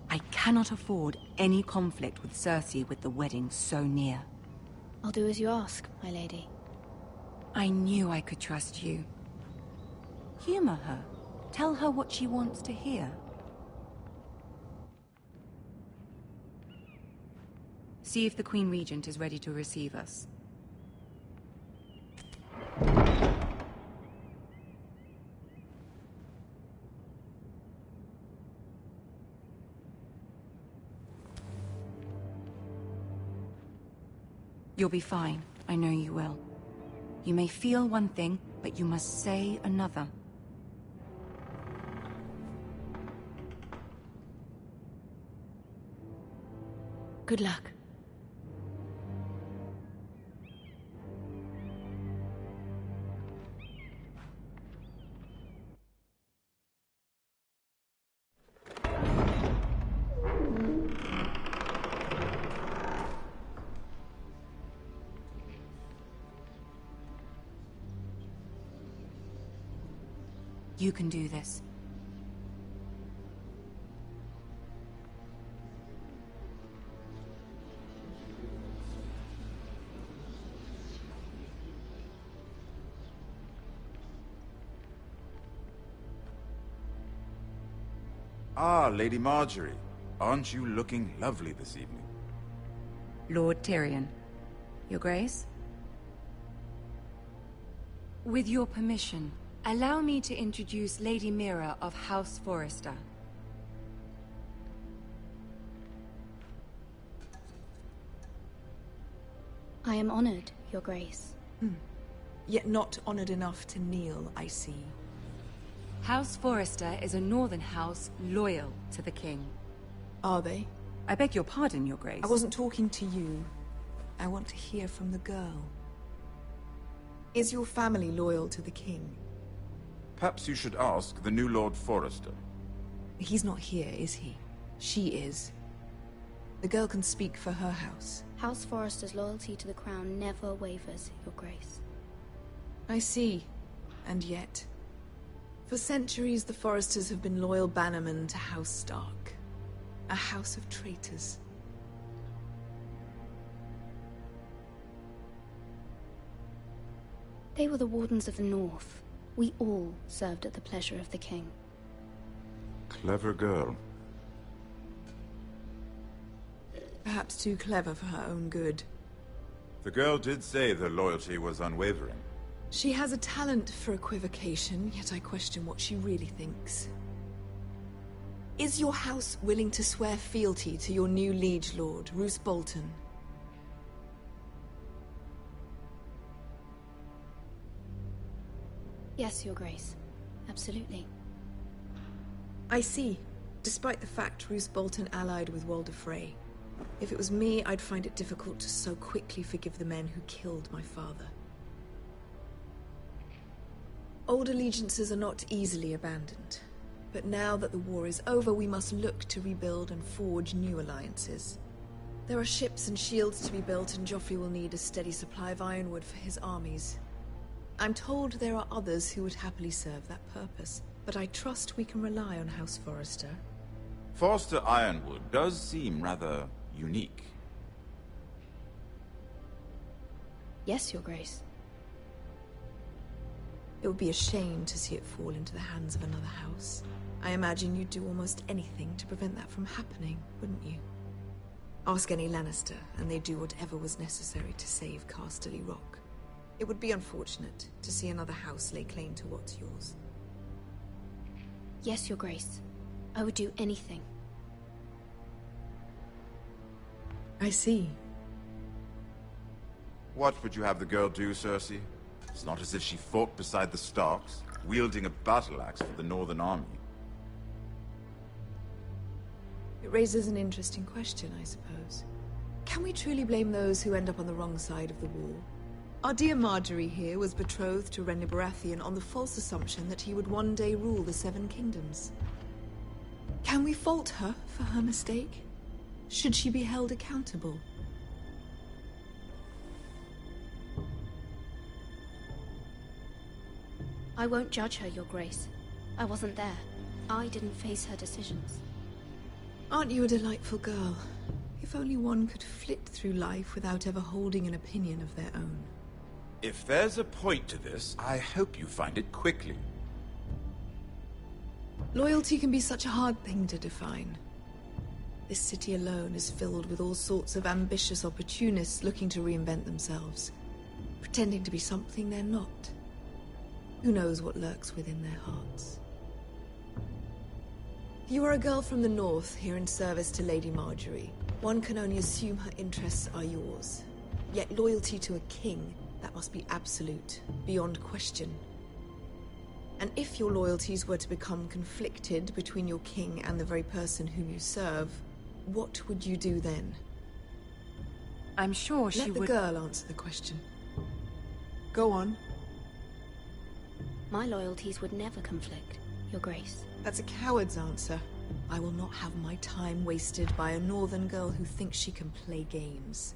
I cannot afford any conflict with Cersei with the wedding so near. I'll do as you ask, my lady. I knew I could trust you. Humor her. Tell her what she wants to hear. See if the Queen Regent is ready to receive us. You'll be fine. I know you will. You may feel one thing, but you must say another. Good luck. You can do this. Ah, Lady Marjorie. Aren't you looking lovely this evening? Lord Tyrion. Your Grace? With your permission, allow me to introduce Lady Mira of House Forrester. I am honored, Your Grace. Yet not honored enough to kneel, I see. House Forrester is a northern house loyal to the king. Are they? I beg your pardon, Your Grace. I wasn't talking to you. I want to hear from the girl. Is your family loyal to the king? Perhaps you should ask the new Lord Forrester. He's not here, is he? She is. The girl can speak for her house. House Forrester's loyalty to the crown never wavers, Your Grace. I see. And yet... For centuries, the Forresters have been loyal bannermen to House Stark. A house of traitors. They were the Wardens of the North. We all served at the pleasure of the king. Clever girl. Perhaps too clever for her own good. The girl did say their loyalty was unwavering. She has a talent for equivocation, yet I question what she really thinks. Is your house willing to swear fealty to your new liege lord, Roose Bolton? Yes, Your Grace. Absolutely. I see. Despite the fact Roose Bolton allied with Walder Frey. If it was me, I'd find it difficult to so quickly forgive the men who killed my father. Old allegiances are not easily abandoned. But now that the war is over, we must look to rebuild and forge new alliances. There are ships and shields to be built, and Joffrey will need a steady supply of ironwood for his armies. I'm told there are others who would happily serve that purpose, but I trust we can rely on House Forrester. Forster Ironwood does seem rather unique. Yes, Your Grace. It would be a shame to see it fall into the hands of another house. I imagine you'd do almost anything to prevent that from happening, wouldn't you? Ask any Lannister, and they'd do whatever was necessary to save Casterly Rock. It would be unfortunate to see another house lay claim to what's yours. Yes, Your Grace. I would do anything. I see. What would you have the girl do, Cersei? It's not as if she fought beside the Starks, wielding a battle axe for the Northern Army. It raises an interesting question, I suppose. Can we truly blame those who end up on the wrong side of the war? Our dear Marjorie here was betrothed to Renly Baratheon on the false assumption that he would one day rule the Seven Kingdoms. Can we fault her for her mistake? Should she be held accountable? I won't judge her, Your Grace. I wasn't there. I didn't face her decisions. Aren't you a delightful girl? If only one could flit through life without ever holding an opinion of their own. If there's a point to this, I hope you find it quickly. Loyalty can be such a hard thing to define. This city alone is filled with all sorts of ambitious opportunists looking to reinvent themselves, pretending to be something they're not. Who knows what lurks within their hearts? You are a girl from the north, here in service to Lady Marjorie. One can only assume her interests are yours. Yet loyalty to a king, that must be absolute, beyond question. And if your loyalties were to become conflicted between your king and the very person whom you serve, what would you do then? I'm sure she would... Let the girl answer the question. Go on. My loyalties would never conflict, Your Grace. That's a coward's answer. I will not have my time wasted by a northern girl who thinks she can play games.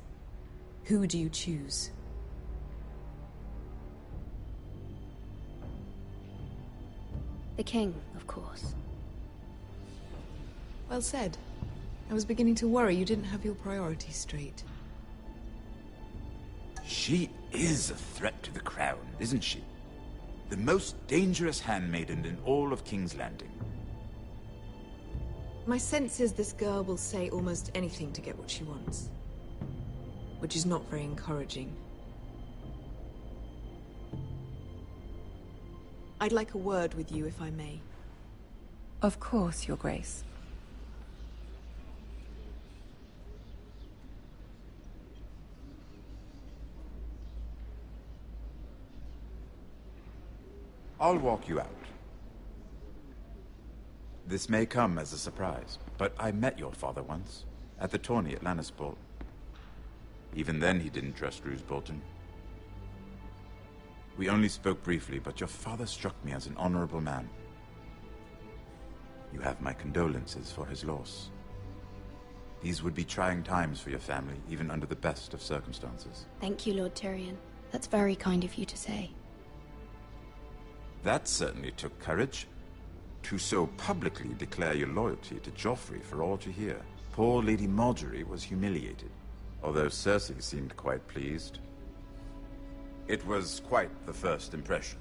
Who do you choose? The king, of course. Well said. I was beginning to worry you didn't have your priorities straight. She is a threat to the crown, isn't she? The most dangerous handmaiden in all of King's Landing. My sense is this girl will say almost anything to get what she wants. Which is not very encouraging. I'd like a word with you, if I may. Of course, Your Grace. I'll walk you out. This may come as a surprise, but I met your father once, at the tourney at Lannisport. Even then he didn't trust Roose Bolton. We only spoke briefly, but your father struck me as an honorable man. You have my condolences for his loss. These would be trying times for your family, even under the best of circumstances. Thank you, Lord Tyrion. That's very kind of you to say. That certainly took courage. To so publicly declare your loyalty to Joffrey for all to hear. Poor Lady Margaery was humiliated, although Cersei seemed quite pleased. It was quite the first impression.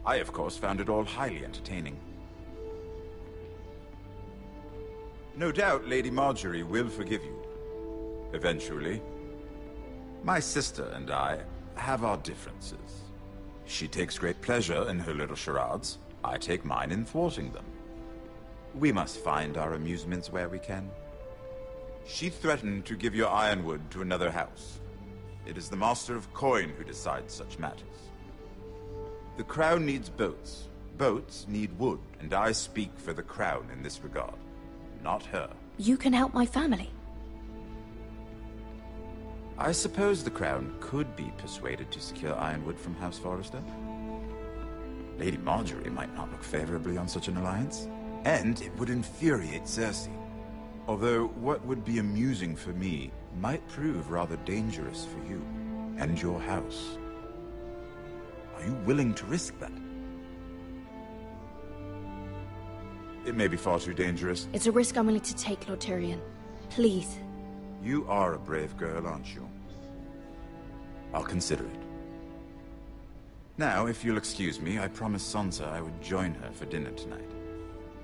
I, of course, found it all highly entertaining. No doubt Lady Margaery will forgive you. Eventually. My sister and I have our differences. She takes great pleasure in her little charades. I take mine in thwarting them. We must find our amusements where we can. She threatened to give your ironwood to another house. It is the Master of Coin who decides such matters. The Crown needs boats. Boats need wood, and I speak for the Crown in this regard, not her. You can help my family. I suppose the Crown could be persuaded to secure ironwood from House Forrester. Lady Margaery might not look favorably on such an alliance, and it would infuriate Cersei. Although what would be amusing for me might prove rather dangerous for you and your house. Are you willing to risk that? It may be far too dangerous. It's a risk I'm willing to take, Lord Tyrion. Please. You are a brave girl, aren't you? I'll consider it. Now, if you'll excuse me, I promised Sansa I would join her for dinner tonight.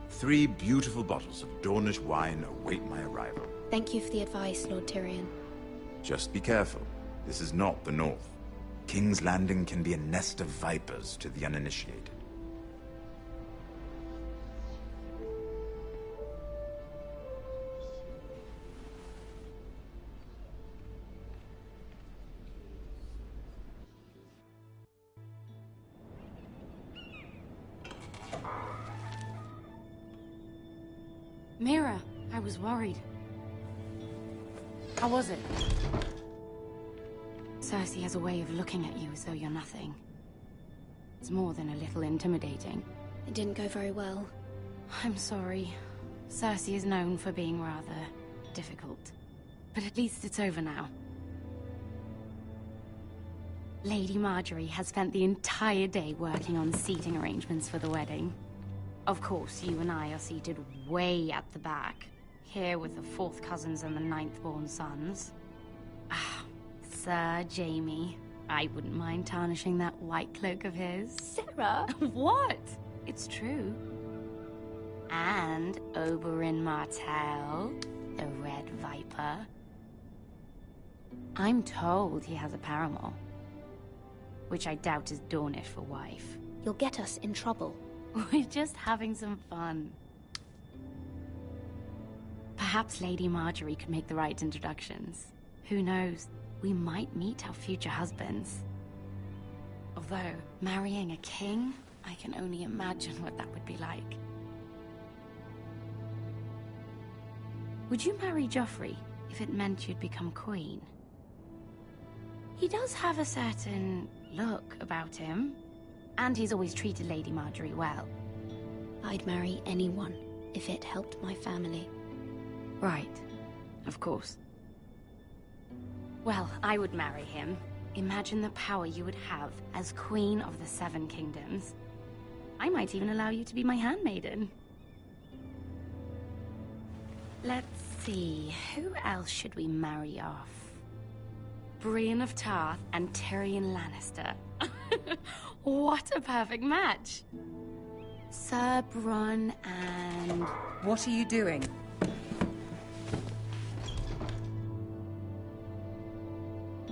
3 beautiful bottles of Dornish wine await my arrival. Thank you for the advice, Lord Tyrion. Just be careful. This is not the North. King's Landing can be a nest of vipers to the uninitiated. Mira, I was worried. How was it? Cersei has a way of looking at you as though you're nothing. It's more than a little intimidating. It didn't go very well. I'm sorry. Cersei is known for being rather difficult. But at least it's over now. Lady Margaery has spent the entire day working on seating arrangements for the wedding. Of course, you and I are seated way at the back, here with the 4th cousins and the 9th-born sons. Ah, Sir Jaime. I wouldn't mind tarnishing that white cloak of his. Sarah! What? It's true. And Oberyn Martell, the Red Viper. I'm told he has a paramour, which I doubt is Dornish for wife. You'll get us in trouble. We're just having some fun. Perhaps Lady Margaery could make the right introductions. Who knows? We might meet our future husbands. Although, marrying a king, I can only imagine what that would be like. Would you marry Joffrey if it meant you'd become queen? He does have a certain look about him. And he's always treated Lady Margaery well. I'd marry anyone if it helped my family. Right. Of course. Well, I would marry him. Imagine the power you would have as Queen of the 7 Kingdoms. I might even allow you to be my handmaiden. Let's see, who else should we marry off? Brienne of Tarth and Tyrion Lannister. What a perfect match! Sir Bronn and... What are you doing?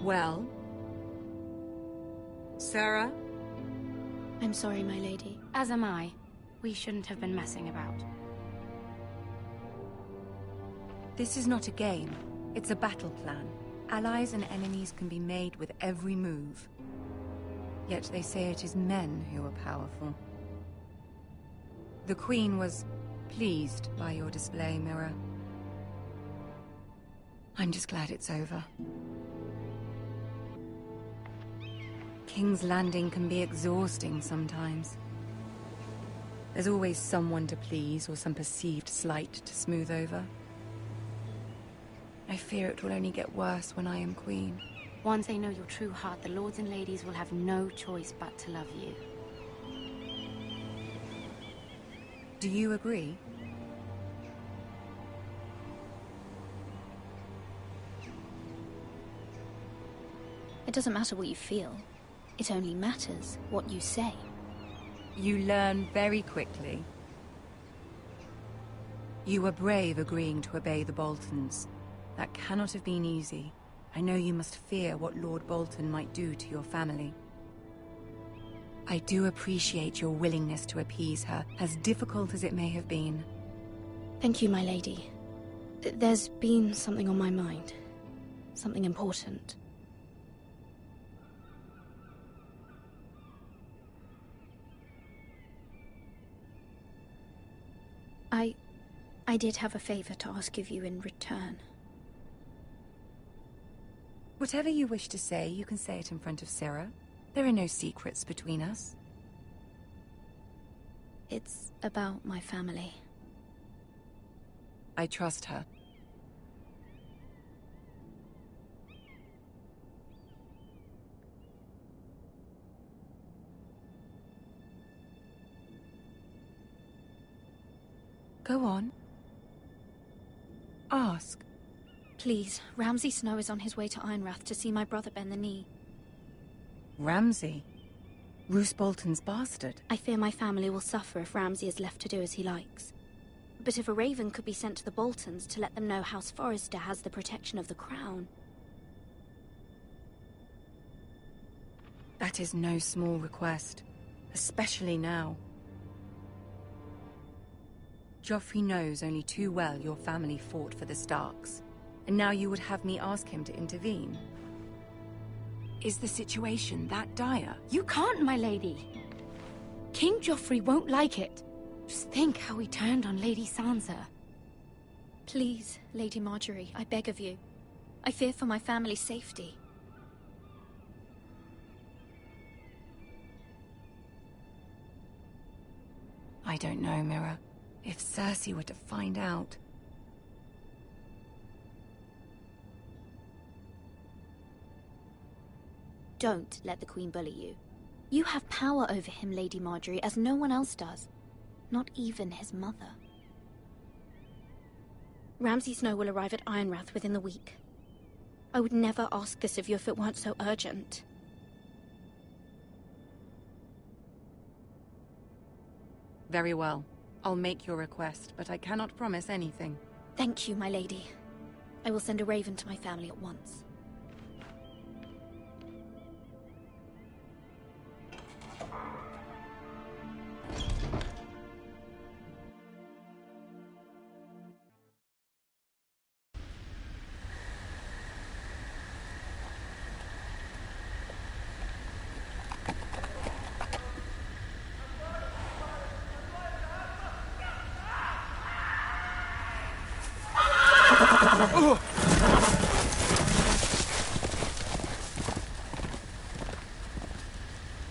Well? Sarah? I'm sorry, my lady. As am I. We shouldn't have been messing about. This is not a game. It's a battle plan. Allies and enemies can be made with every move. Yet they say it is men who are powerful. The Queen was pleased by your display, Mirror. I'm just glad it's over. King's Landing can be exhausting sometimes. There's always someone to please or some perceived slight to smooth over. I fear it will only get worse when I am Queen. Once they know your true heart, the lords and ladies will have no choice but to love you. Do you agree? It doesn't matter what you feel. It only matters what you say. You learn very quickly. You were brave agreeing to obey the Boltons. That cannot have been easy. I know you must fear what Lord Bolton might do to your family. I do appreciate your willingness to appease her, as difficult as it may have been. Thank you, my lady. There's been something on my mind. Something important. I did have a favor to ask of you in return. Whatever you wish to say, you can say it in front of Sarah. There are no secrets between us. It's about my family. I trust her. Go on. Ask. Please, Ramsay Snow is on his way to Ironrath to see my brother bend the knee. Ramsay? Roose Bolton's bastard? I fear my family will suffer if Ramsay is left to do as he likes. But if a raven could be sent to the Boltons to let them know House Forrester has the protection of the crown... That is no small request, especially now. Joffrey knows only too well your family fought for the Starks, and now you would have me ask him to intervene. Is the situation that dire? You can't, my lady. King Joffrey won't like it. Just think how he turned on Lady Sansa. Please, Lady Marjorie, I beg of you. I fear for my family's safety. I don't know, Mirror. If Cersei were to find out... Don't let the Queen bully you. You have power over him, Lady Marjorie, as no one else does. Not even his mother. Ramsay Snow will arrive at Ironrath within the week. I would never ask this of you if it weren't so urgent. Very well. I'll make your request, but I cannot promise anything. Thank you, my lady. I will send a raven to my family at once.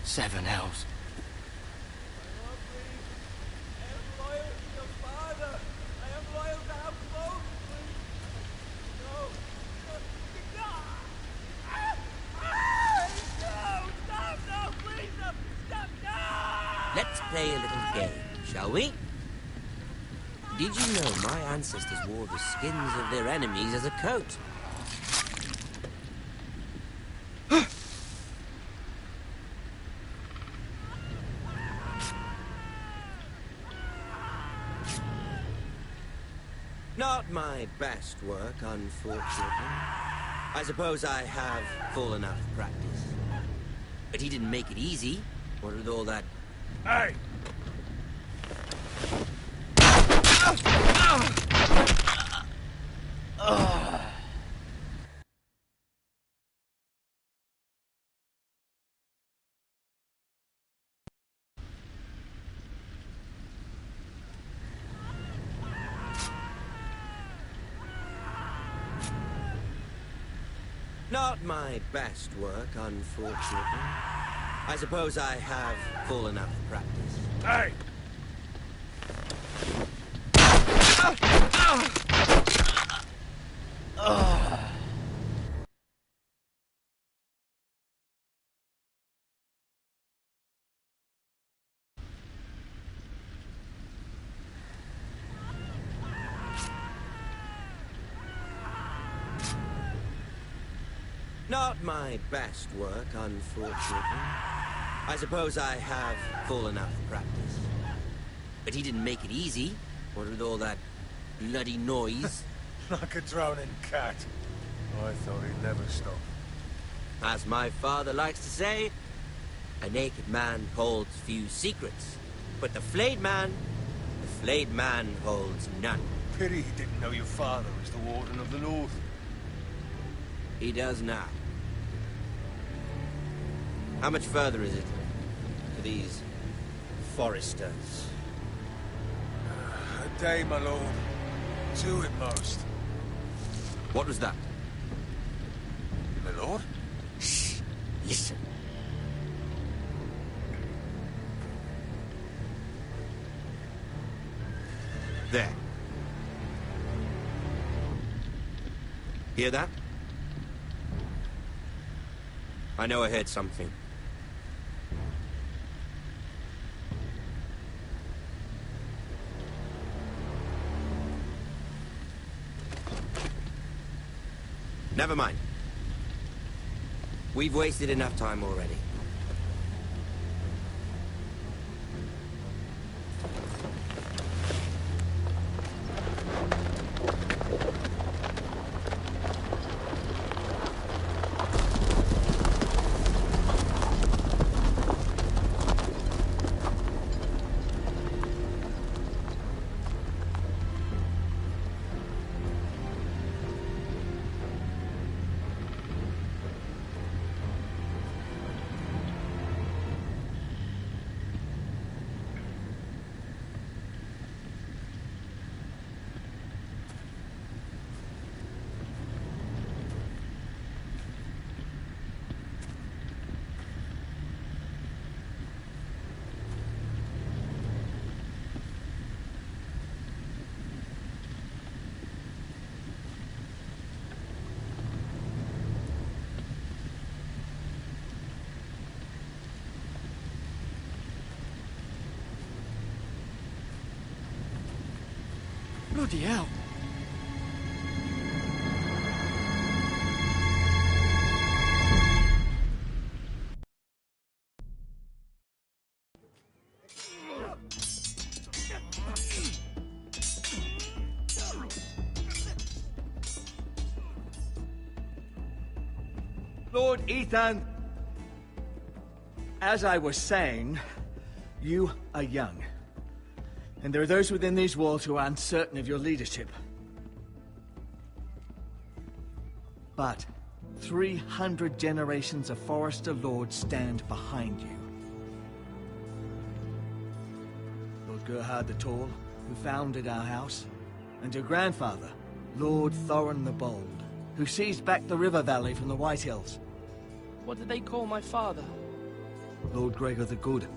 Seven hells. Let's play a little game, shall we? Did you know my ancestors wore the skins of their enemies as a coat? Not my best work, unfortunately. I suppose I have fallen out of practice. But he didn't make it easy. What with all that... Hey! Not my best work, unfortunately. I suppose I have fallen out of practice. Hey! Not my best work, unfortunately. I suppose I have fallen out of practice. But he didn't make it easy. What with all that bloody noise? Like a drowning cat. I thought he'd never stop. As my father likes to say, a naked man holds few secrets. But the flayed man holds none. Pity he didn't know your father was the Warden of the North. He does now. How much further is it to these foresters? A day, my lord. 2 at most. What was that? My lord? Shh. Listen. There. Hear that? I know I heard something. Never mind. We've wasted enough time already. Bloody hell. Lord Ethan, as I was saying, you are young. And there are those within these walls who are uncertain of your leadership. But 300 generations of Forester Lords stand behind you. Lord Gerhard the Tall, who founded our house, and your grandfather, Lord Thorin the Bold, who seized back the river valley from the White Hills. What did they call my father? Lord Gregor the Good.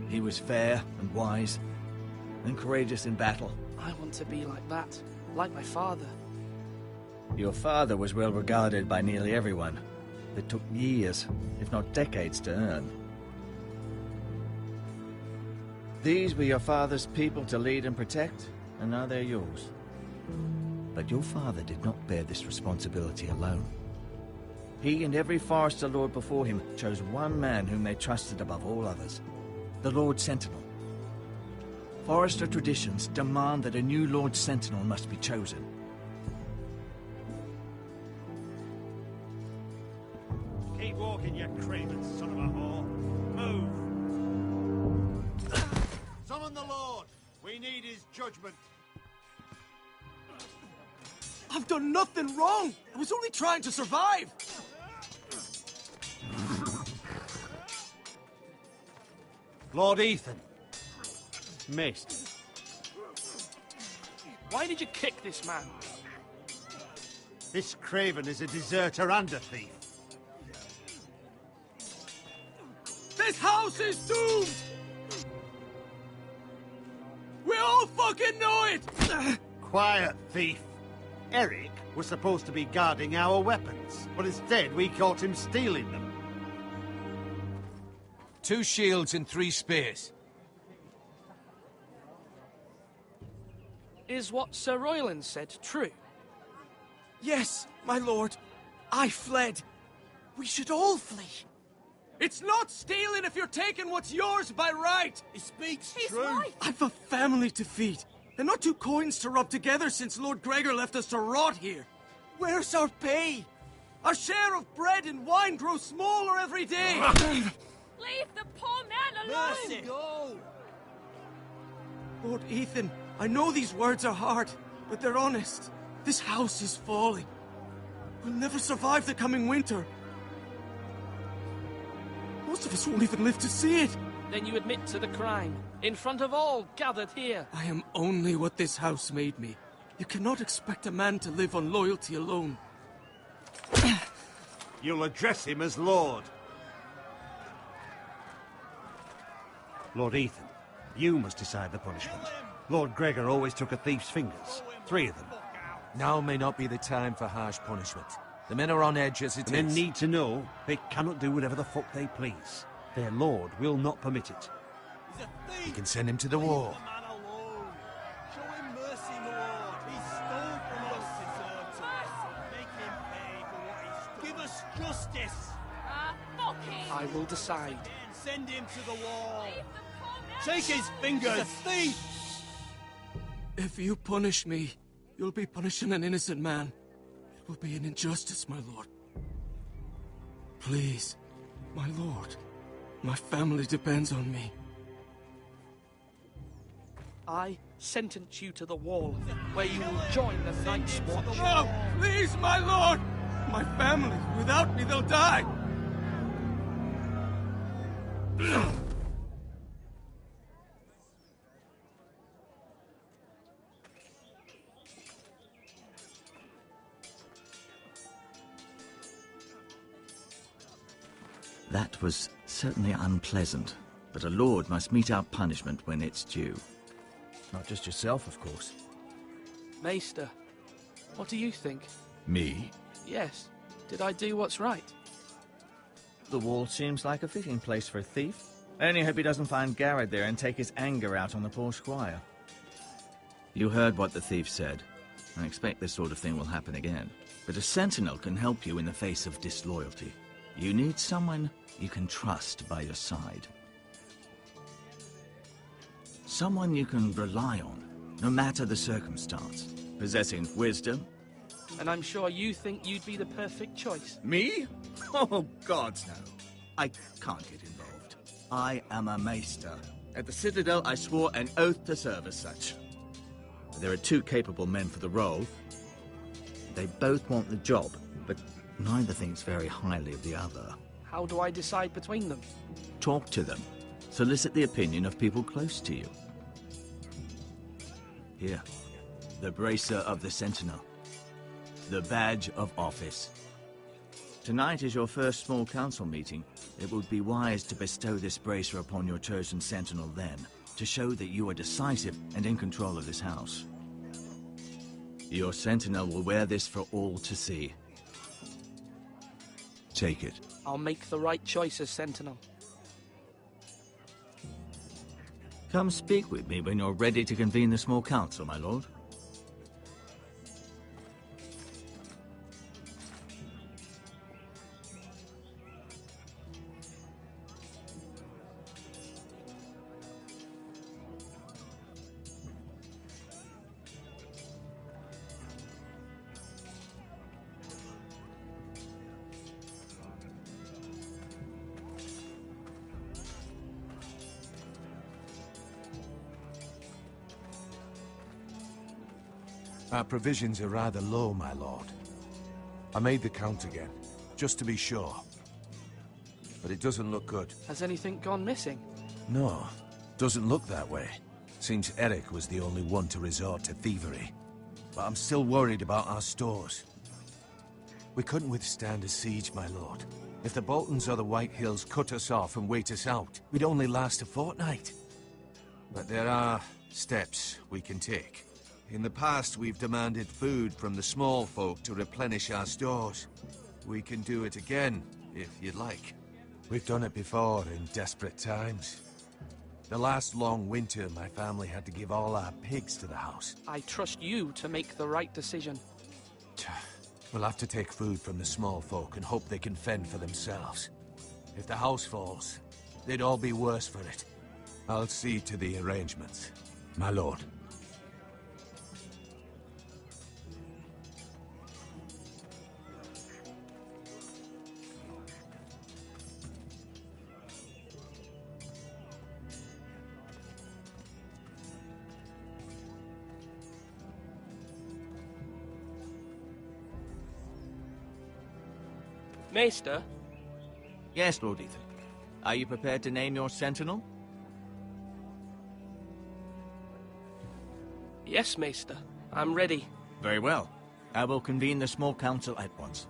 He was fair and wise, and courageous in battle. I want to be like that, like my father. Your father was well regarded by nearly everyone. It took years, if not decades, to earn. These were your father's people to lead and protect, and now they're yours. But your father did not bear this responsibility alone. He and every Forester Lord before him chose one man whom they trusted above all others. The Lord Sentinel. Forester traditions demand that a new Lord Sentinel must be chosen. Keep walking, you craven son of a whore. Move! Summon the Lord! We need his judgment. I've done nothing wrong! I was only trying to survive! Lord Ethan. Missed. Why did you kick this man? This craven is a deserter and a thief. This house is doomed! We all fucking know it! Quiet, thief. Eric was supposed to be guarding our weapons, but instead we caught him stealing them. 2 shields and 3 spears. Is what Sir Royland said true? Yes, my lord. I fled. We should all flee. It's not stealing if you're taking what's yours by right. He speaks true. Right. I've a family to feed, and not 2 coins to rub together since Lord Gregor left us to rot here. Where's our pay? Our share of bread and wine grows smaller every day. Leave the poor man alone! Mercy. Go! Lord Ethan, I know these words are hard, but they're honest. This house is falling. We'll never survive the coming winter. Most of us won't even live to see it. Then you admit to the crime, in front of all gathered here. I am only what this house made me. You cannot expect a man to live on loyalty alone. You'll address him as Lord. Lord Ethan, you must decide the punishment. Lord Gregor always took a thief's fingers. 3 of them. Now may not be the time for harsh punishment. The men are on edge as it is. Men need to know they cannot do whatever the fuck they please. Their lord will not permit it. You can send him to the war. Show him mercy, Lord. He stole from us. Make him pay for what he stole. Give us justice. Fuck him. I will decide. Send him to the wall. Take his fingers. He's a thief. If you punish me, you'll be punishing an innocent man. It will be an injustice, my lord. Please, my lord. My family depends on me. I sentence you to the wall, where you will join the Night's Watch. No! Please, my lord! My family, without me, they'll die! That was certainly unpleasant, but a lord must mete out punishment when it's due. Not just yourself, of course. Maester, what do you think? Me? Yes. Did I do what's right? The wall seems like a fitting place for a thief. I only hope he doesn't find Garrett there and take his anger out on the poor squire. You heard what the thief said. I expect this sort of thing will happen again. But a sentinel can help you in the face of disloyalty. You need someone you can trust by your side. Someone you can rely on, no matter the circumstance. Possessing wisdom. And I'm sure you think you'd be the perfect choice. Me? Oh, gods no. I can't get involved. I am a maester. At the Citadel, I swore an oath to serve as such. There are 2 capable men for the role. They both want the job, but neither thinks very highly of the other. How do I decide between them? Talk to them. Solicit the opinion of people close to you. Here, the bracer of the Sentinel. The badge of office. Tonight is your first small council meeting. It would be wise to bestow this bracer upon your chosen Sentinel then, to show that you are decisive and in control of this house. Your Sentinel will wear this for all to see. Take it. I'll make the right choice as Sentinel. Come speak with me when you're ready to convene the small council, my lord. Our provisions are rather low, my lord. I made the count again, just to be sure. But it doesn't look good. Has anything gone missing? No, doesn't look that way. Seems Eric was the only one to resort to thievery. But I'm still worried about our stores. We couldn't withstand a siege, my lord. If the Boltons or the White Hills cut us off and wait us out, we'd only last a fortnight. But there are steps we can take. In the past, we've demanded food from the small folk to replenish our stores. We can do it again, if you'd like. We've done it before in desperate times. The last long winter, my family had to give all our pigs to the house. I trust you to make the right decision. We'll have to take food from the small folk and hope they can fend for themselves. If the house falls, they'd all be worse for it. I'll see to the arrangements, my lord. Maester? Yes, Lord Ethan. Are you prepared to name your sentinel? Yes, Maester. I'm ready. Very well. I will convene the small council at once.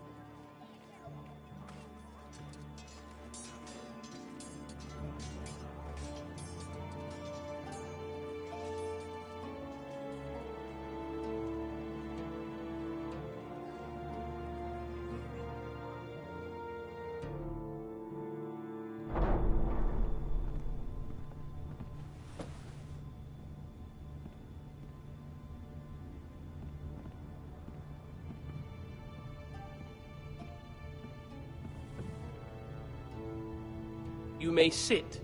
You may sit.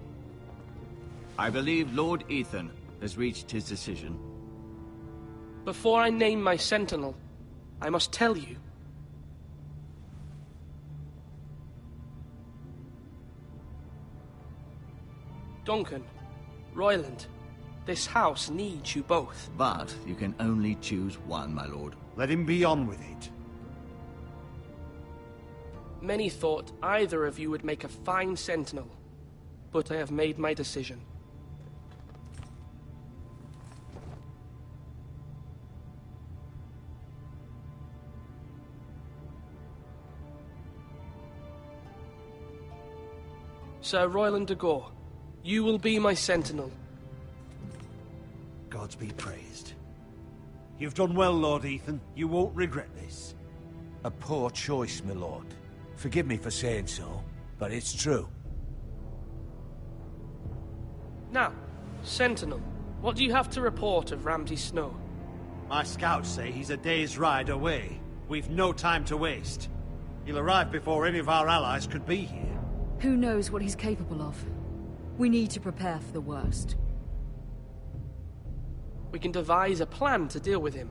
I believe Lord Ethan has reached his decision. Before I name my sentinel, I must tell you. Duncan, Royland, this house needs you both. But you can only choose one, my lord. Let him be on with it. Many thought either of you would make a fine sentinel, but I have made my decision. Sir Royland de Gore, you will be my sentinel. Gods be praised. You've done well, Lord Ethan. You won't regret this. A poor choice, my lord. Forgive me for saying so, but it's true. Now, Sentinel, what do you have to report of Ramsay Snow? My scouts say he's a day's ride away. We've no time to waste. He'll arrive before any of our allies could be here. Who knows what he's capable of? We need to prepare for the worst. We can devise a plan to deal with him.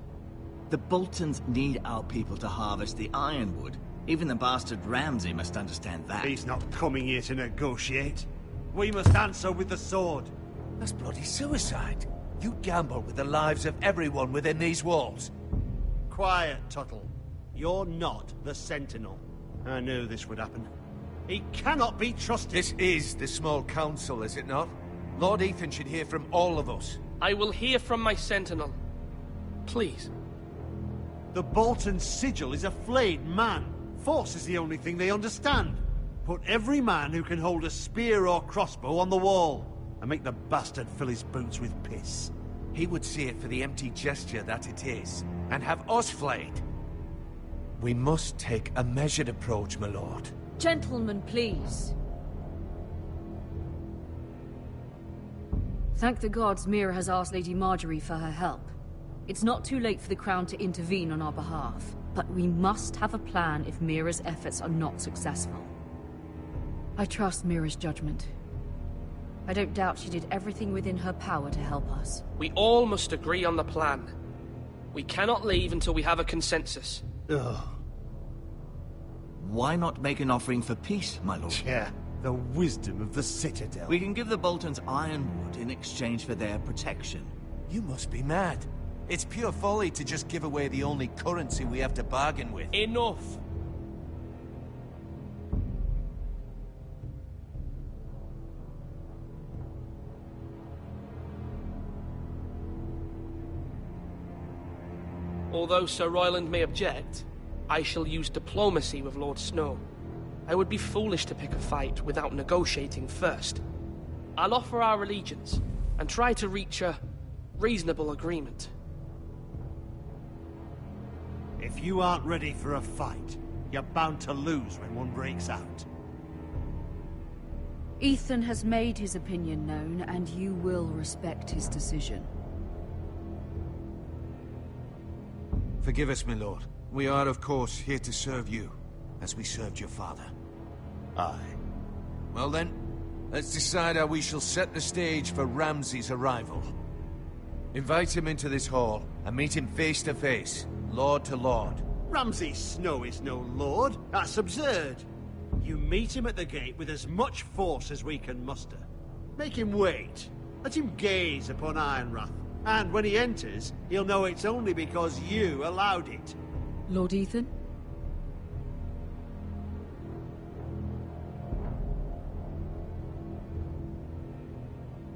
The Boltons need our people to harvest the ironwood. Even the bastard Ramsay must understand that. He's not coming here to negotiate. We must answer with the sword. That's bloody suicide. You gamble with the lives of everyone within these walls. Quiet, Tuttle. You're not the Sentinel. I knew this would happen. He cannot be trusted. This is the small council, is it not? Lord Ethan should hear from all of us. I will hear from my Sentinel. Please. The Bolton sigil is a flayed man. Force is the only thing they understand. Put every man who can hold a spear or crossbow on the wall, and make the bastard fill his boots with piss. He would see it for the empty gesture that it is, and have us flayed. We must take a measured approach, my lord. Gentlemen, please. Thank the gods Mira has asked Lady Marjorie for her help. It's not too late for the Crown to intervene on our behalf, but we must have a plan if Mira's efforts are not successful. I trust Mira's judgment. I don't doubt she did everything within her power to help us. We all must agree on the plan. We cannot leave until we have a consensus. Ugh. Why not make an offering for peace, my lord? Yeah, the wisdom of the Citadel. We can give the Boltons ironwood in exchange for their protection. You must be mad. It's pure folly to just give away the only currency we have to bargain with. Enough! Although Sir Royland may object, I shall use diplomacy with Lord Snow. I would be foolish to pick a fight without negotiating first. I'll offer our allegiance and try to reach a reasonable agreement. If you aren't ready for a fight, you're bound to lose when one breaks out. Ethan has made his opinion known, and you will respect his decision. Forgive us, my lord. We are, of course, here to serve you, as we served your father. Aye. Well then, let's decide how we shall set the stage for Ramsay's arrival. Invite him into this hall, and meet him face to face, lord to lord. Ramsay Snow is no lord. That's absurd. You meet him at the gate with as much force as we can muster. Make him wait. Let him gaze upon Ironrath. And when he enters, he'll know it's only because you allowed it. Lord Ethan?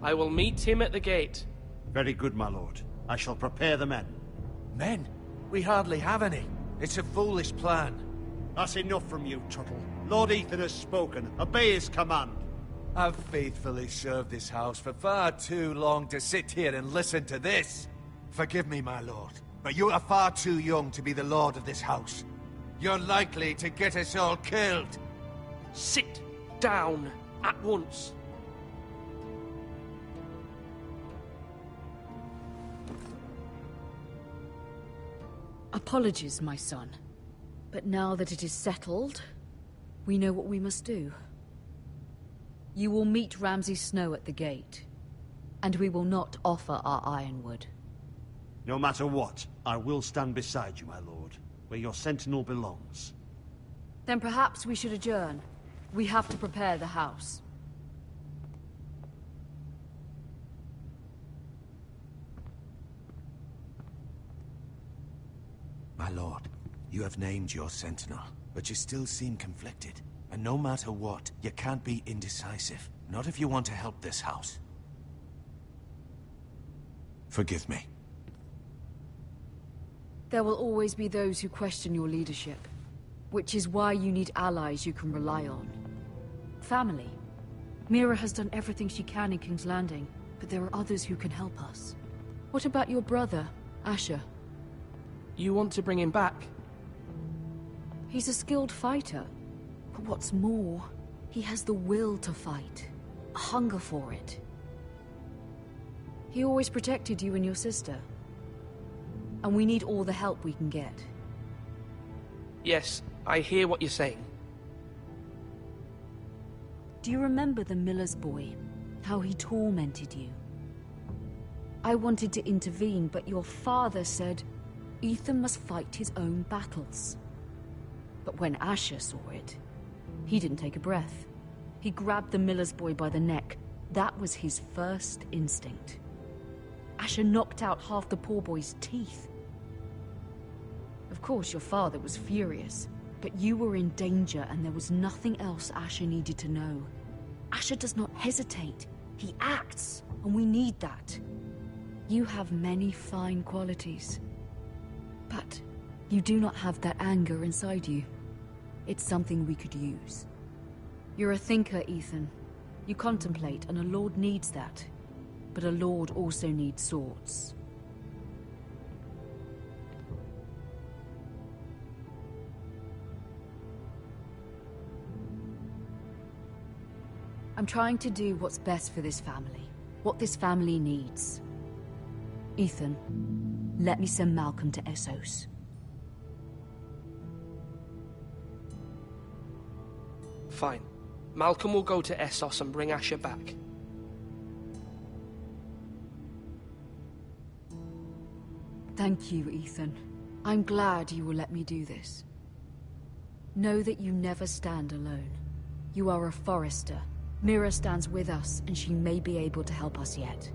I will meet him at the gate. Very good, my lord. I shall prepare the men. Men? We hardly have any. It's a foolish plan. That's enough from you, Tuttle. Lord Ethan has spoken. Obey his command. I've faithfully served this house for far too long to sit here and listen to this. Forgive me, my lord, but you are far too young to be the lord of this house. You're likely to get us all killed. Sit down at once. Apologies, my son. But now that it is settled, we know what we must do. You will meet Ramsay Snow at the gate, and we will not offer our ironwood. No matter what, I will stand beside you, my lord, where your sentinel belongs. Then perhaps we should adjourn. We have to prepare the house. My lord, you have named your sentinel, but you still seem conflicted. And no matter what, you can't be indecisive. Not if you want to help this house. Forgive me. There will always be those who question your leadership, which is why you need allies you can rely on. Family. Mira has done everything she can in King's Landing, but there are others who can help us. What about your brother, Asher? You want to bring him back? He's a skilled fighter. But what's more, he has the will to fight. A hunger for it. He always protected you and your sister. And we need all the help we can get. Yes, I hear what you're saying. Do you remember the miller's boy? How he tormented you? I wanted to intervene, but your father said Ethan must fight his own battles. But when Asher saw it, he didn't take a breath. He grabbed the miller's boy by the neck. That was his first instinct. Asher knocked out half the poor boy's teeth. Of course, your father was furious, but you were in danger and there was nothing else Asher needed to know. Asher does not hesitate. He acts, and we need that. You have many fine qualities, but you do not have that anger inside you. It's something we could use. You're a thinker, Ethan. You contemplate, and a lord needs that. But a lord also needs swords. I'm trying to do what's best for this family. What this family needs. Ethan, let me send Malcolm to Essos. Fine. Malcolm will go to Essos and bring Asher back. Thank you, Ethan. I'm glad you will let me do this. Know that you never stand alone. You are a Forester. Mira stands with us, and she may be able to help us yet.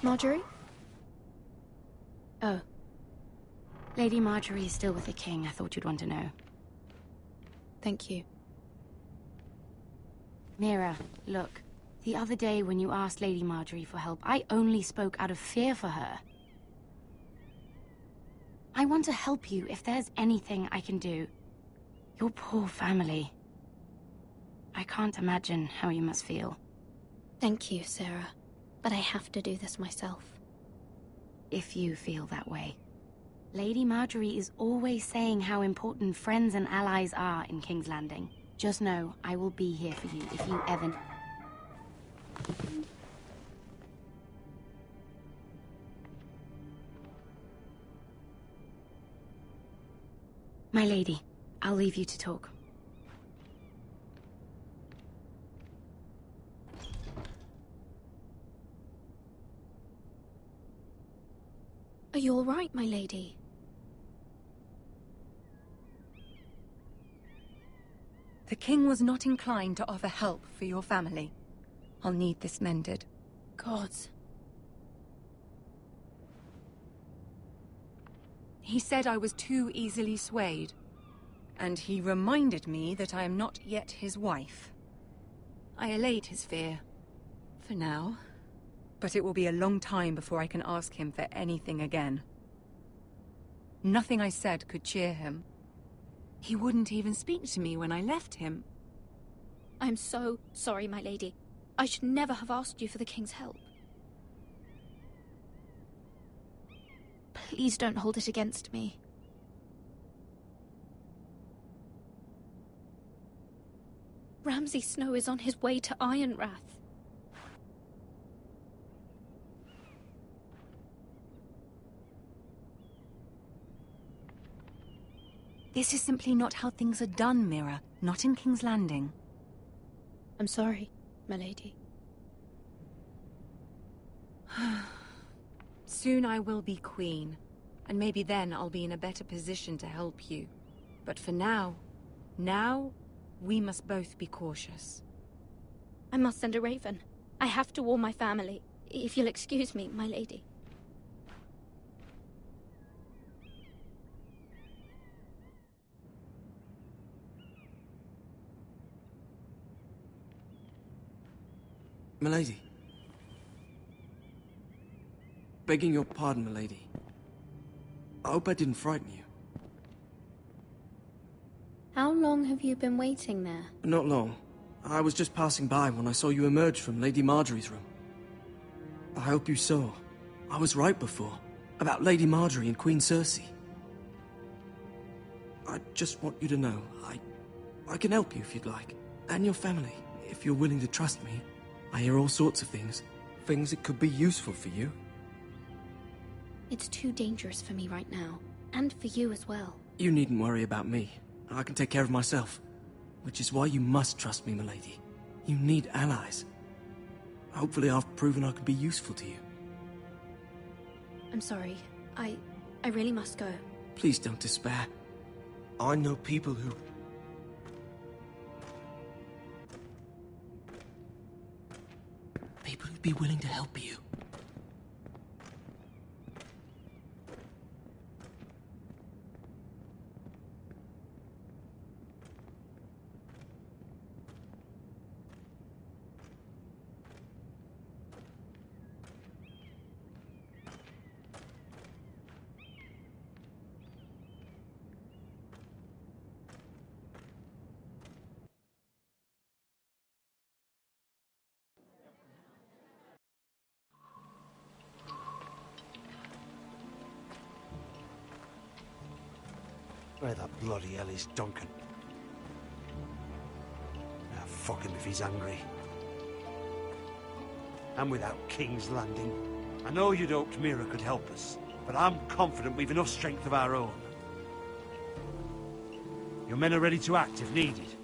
Marjorie? Oh. Lady Marjorie is still with the king. I thought you'd want to know. Thank you. Mira, look. The other day when you asked Lady Marjorie for help, I only spoke out of fear for her. I want to help you if there's anything I can do. Your poor family. I can't imagine how you must feel. Thank you, Sarah. But I have to do this myself. If you feel that way. Lady Marjorie is always saying how important friends and allies are in King's Landing. Just know, I will be here for you if you ever... My lady, I'll leave you to talk. Are you all right, my lady? The king was not inclined to offer help for your family. I'll need this mended. Gods. He said I was too easily swayed. And he reminded me that I am not yet his wife. I allayed his fear. For now. But it will be a long time before I can ask him for anything again. Nothing I said could cheer him. He wouldn't even speak to me when I left him. I'm so sorry, my lady. I should never have asked you for the king's help. Please don't hold it against me. Ramsay Snow is on his way to Ironrath. This is simply not how things are done, Mira. Not in King's Landing. I'm sorry, my lady. Soon I will be queen, and maybe then I'll be in a better position to help you. But for now, we must both be cautious. I must send a raven. I have to warn my family. If you'll excuse me, my lady. Milady. Begging your pardon, milady. I hope I didn't frighten you. How long have you been waiting there? Not long. I was just passing by when I saw you emerge from Lady Marjorie's room. I hope you saw. I was right before. About Lady Marjorie and Queen Cersei. I just want you to know, I can help you if you'd like. And your family, if you're willing to trust me. I hear all sorts of things. Things that could be useful for you. It's too dangerous for me right now. And for you as well. You needn't worry about me. I can take care of myself. Which is why you must trust me, milady. You need allies. Hopefully I've proven I can be useful to you. I'm sorry. I really must go. Please don't despair. I know people who... People who'd be willing to help you. Where the bloody hell is Duncan? Ah, fuck him if he's angry. And without King's Landing. I know you'd hoped Mira could help us, but I'm confident we've enough strength of our own. Your men are ready to act if needed.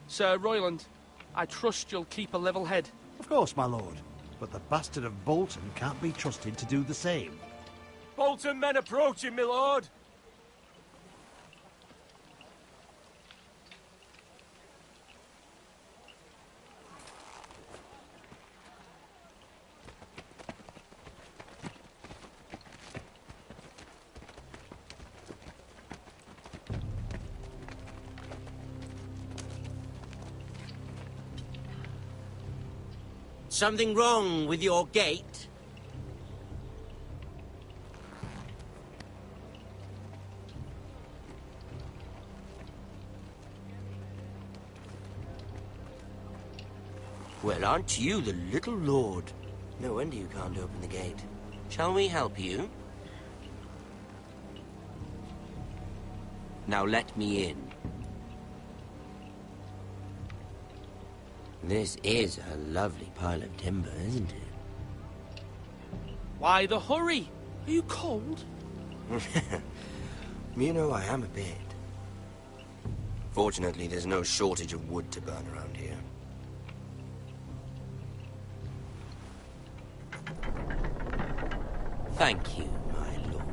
Sir Royland, I trust you'll keep a level head. Of course, my lord. But the bastard of Bolton can't be trusted to do the same. Bolton men approaching, my lord! Something wrong with your gate? Well, aren't you the little lord? No wonder you can't open the gate. Shall we help you? Now let me in. This is a lovely pile of timber, isn't it? Why the hurry? Are you cold? You know, I am a bit. Fortunately, there's no shortage of wood to burn around here. Thank you, my lord.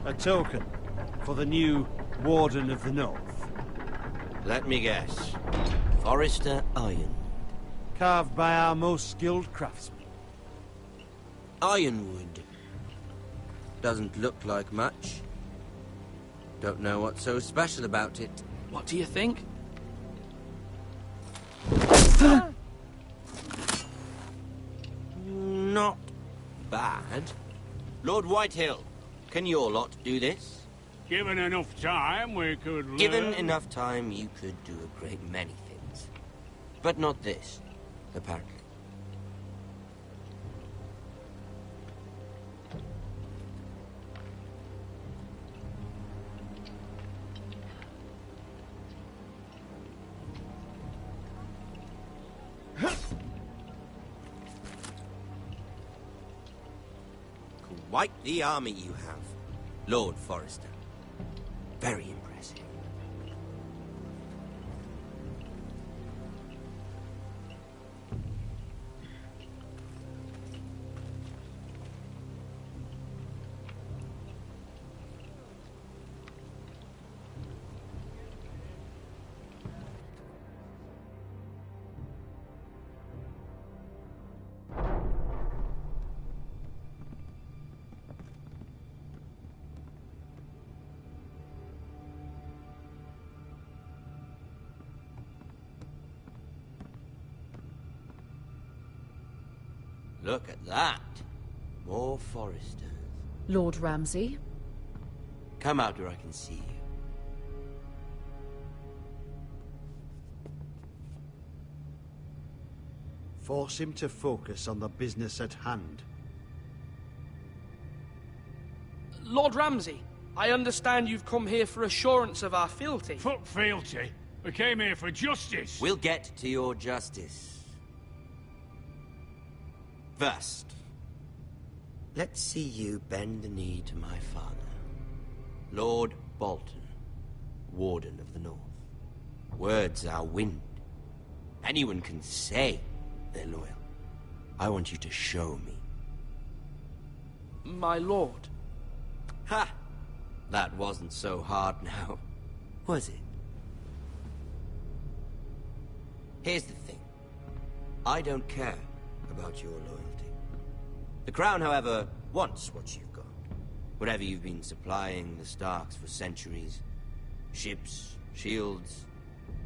A token for the new Warden of the North. Let me guess. Forrester Iron. Carved by our most skilled craftsmen. Ironwood. Doesn't look like much. Don't know what's so special about it. What do you think? Not bad. Lord Whitehill, can your lot do this? Given enough time, we could learn. Given enough time, you could do a great many things. But not this, apparently. Quite the army you have, Lord Forrester. Very impressive. Look at that. More Forresters. Lord Ramsay? Come out where I can see you. Force him to focus on the business at hand. Lord Ramsay, I understand you've come here for assurance of our fealty. Fuck fealty. We came here for justice. We'll get to your justice. First, let's see you bend the knee to my father, Lord Bolton, Warden of the North. Words are wind. Anyone can say they're loyal. I want you to show me. My lord. Ha! That wasn't so hard now, was it? Here's the thing. I don't care about your loyalty. The Crown, however, wants what you've got. Whatever you've been supplying the Starks for centuries. Ships, shields,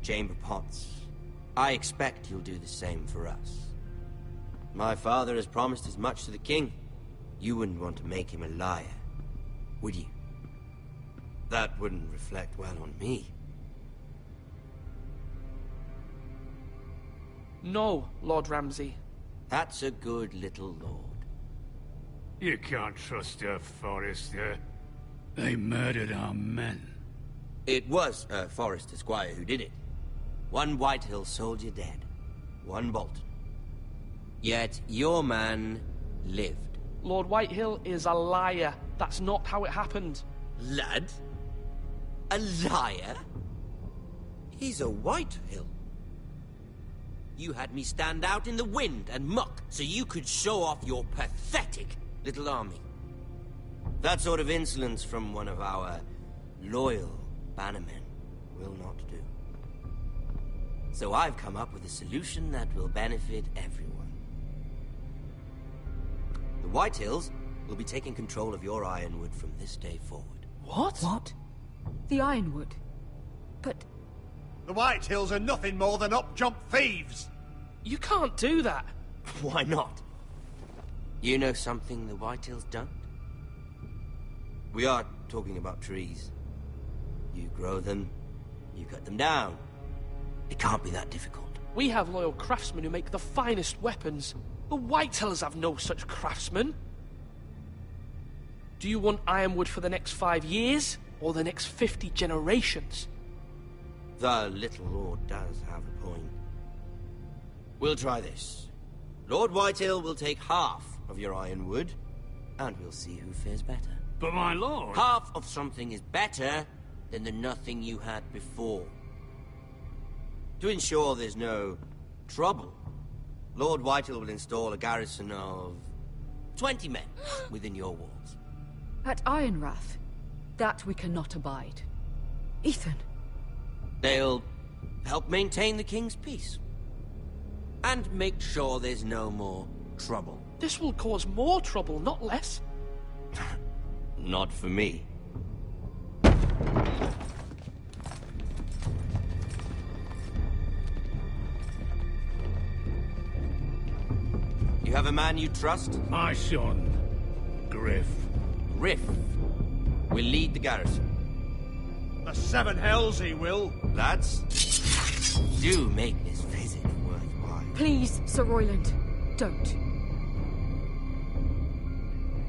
chamber pots. I expect you'll do the same for us. My father has promised as much to the king. You wouldn't want to make him a liar, would you? That wouldn't reflect well on me. No, Lord Ramsay. That's a good little lord. You can't trust her, Forrester. They murdered our men. It was a Forrester squire who did it. One Whitehill soldier dead. One Bolton. Yet your man lived. Lord Whitehill is a liar. That's not how it happened. Lad? A liar? He's a Whitehill. You had me stand out in the wind and muck so you could show off your pathetic little army. That sort of insolence from one of our loyal bannermen will not do. So I've come up with a solution that will benefit everyone. The Whitehills will be taking control of your Ironwood from this day forward. What? What? The Ironwood? But... The Whitehills are nothing more than up-jump thieves! You can't do that. Why not? You know something the Whitehills don't? We are talking about trees. You grow them, you cut them down. It can't be that difficult. We have loyal craftsmen who make the finest weapons. The Whitehills have no such craftsmen. Do you want Ironwood for the next 5 years, or the next 50 generations? The little Lord does have a point. We'll try this. Lord Whitehill will take half of your Ironwood, and we'll see who fares better. But my lord... Half of something is better than the nothing you had before. To ensure there's no trouble, Lord Whitehill will install a garrison of 20 men within your walls. At Ironrath, that we cannot abide. Ethan. They'll help maintain the king's peace. And make sure there's no more trouble. This will cause more trouble, not less. Not for me. You have a man you trust? My son, Griff. Griff will lead the garrison. The seven hells he will. Lads, do make this visit worthwhile. Please, Sir Royland, don't.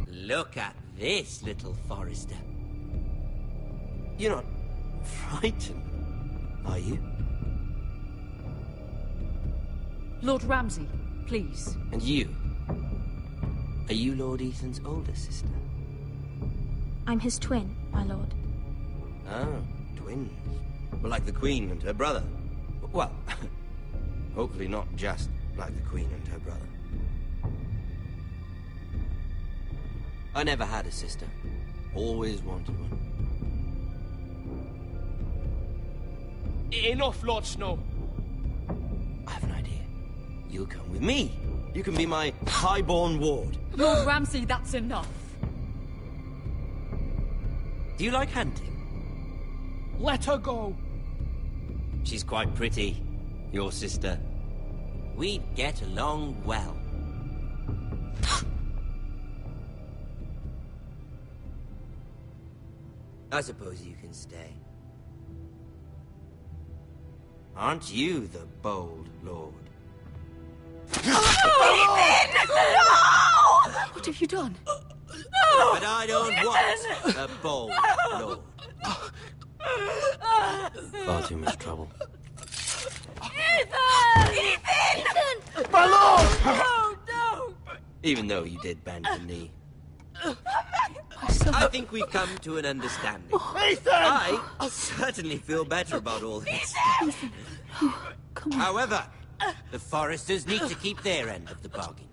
Look at this, little Forester. You're not frightened, are you? Lord Ramsay, please. And you? Are you Lord Ethan's older sister? I'm his twin, my lord. Oh, twins. Well, like the Queen and her brother. Well, hopefully not just like the Queen and her brother. I never had a sister. Always wanted one. Enough, Lord Snow. I have an idea. You'll come with me. You can be my highborn ward. Lord Ramsay, that's enough. Do you like hunting? Let her go. She's quite pretty, your sister. We'd get along well. I suppose you can stay. Aren't you the bold lord? What have you done? But I don't want a bold lord. Far too much trouble. Ethan! Ethan! My lord! No, no! Even though you did bend the knee. I think we've come to an understanding. Ethan! I certainly feel better about all this. Ethan. Come on. However, the Foresters need to keep their end of the bargain.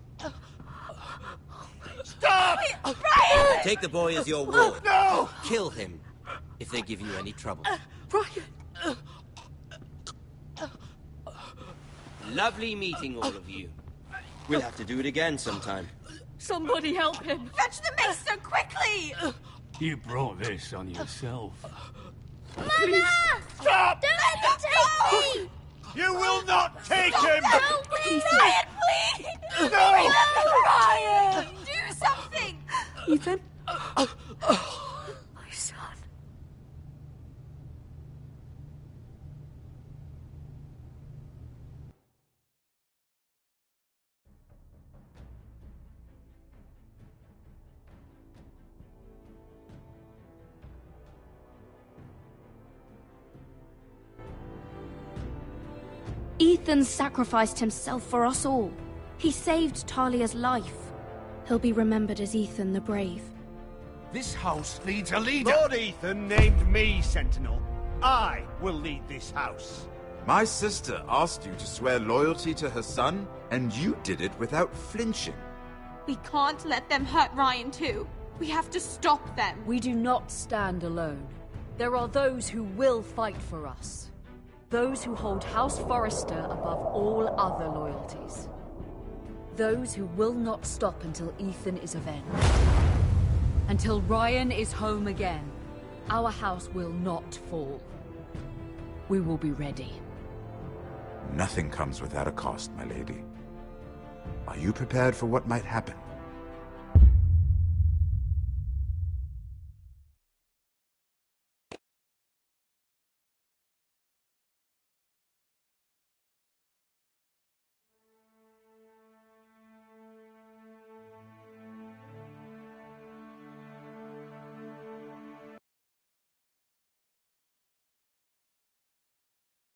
Stop! Brian! Take the boy as your ward. No! Kill him if they give you any trouble. Brian! Lovely meeting all of you. We'll have to do it again sometime. Somebody help him! Fetch the maester quickly! You brought this on yourself. Mama! Stop! Don't let them take me! You will not take him! Help me! Ryan, please! No! Ryan! Do something! Ethan? My son. Ethan sacrificed himself for us all. He saved Talia's life. He'll be remembered as Ethan the Brave. This house needs a leader. Lord Ethan named me Sentinel. I will lead this house. My sister asked you to swear loyalty to her son, and you did it without flinching. We can't let them hurt Ryan too. We have to stop them. We do not stand alone. There are those who will fight for us. Those who hold House Forrester above all other loyalties. Those who will not stop until Ethan is avenged. Until Ryan is home again, our house will not fall. We will be ready. Nothing comes without a cost, my lady. Are you prepared for what might happen?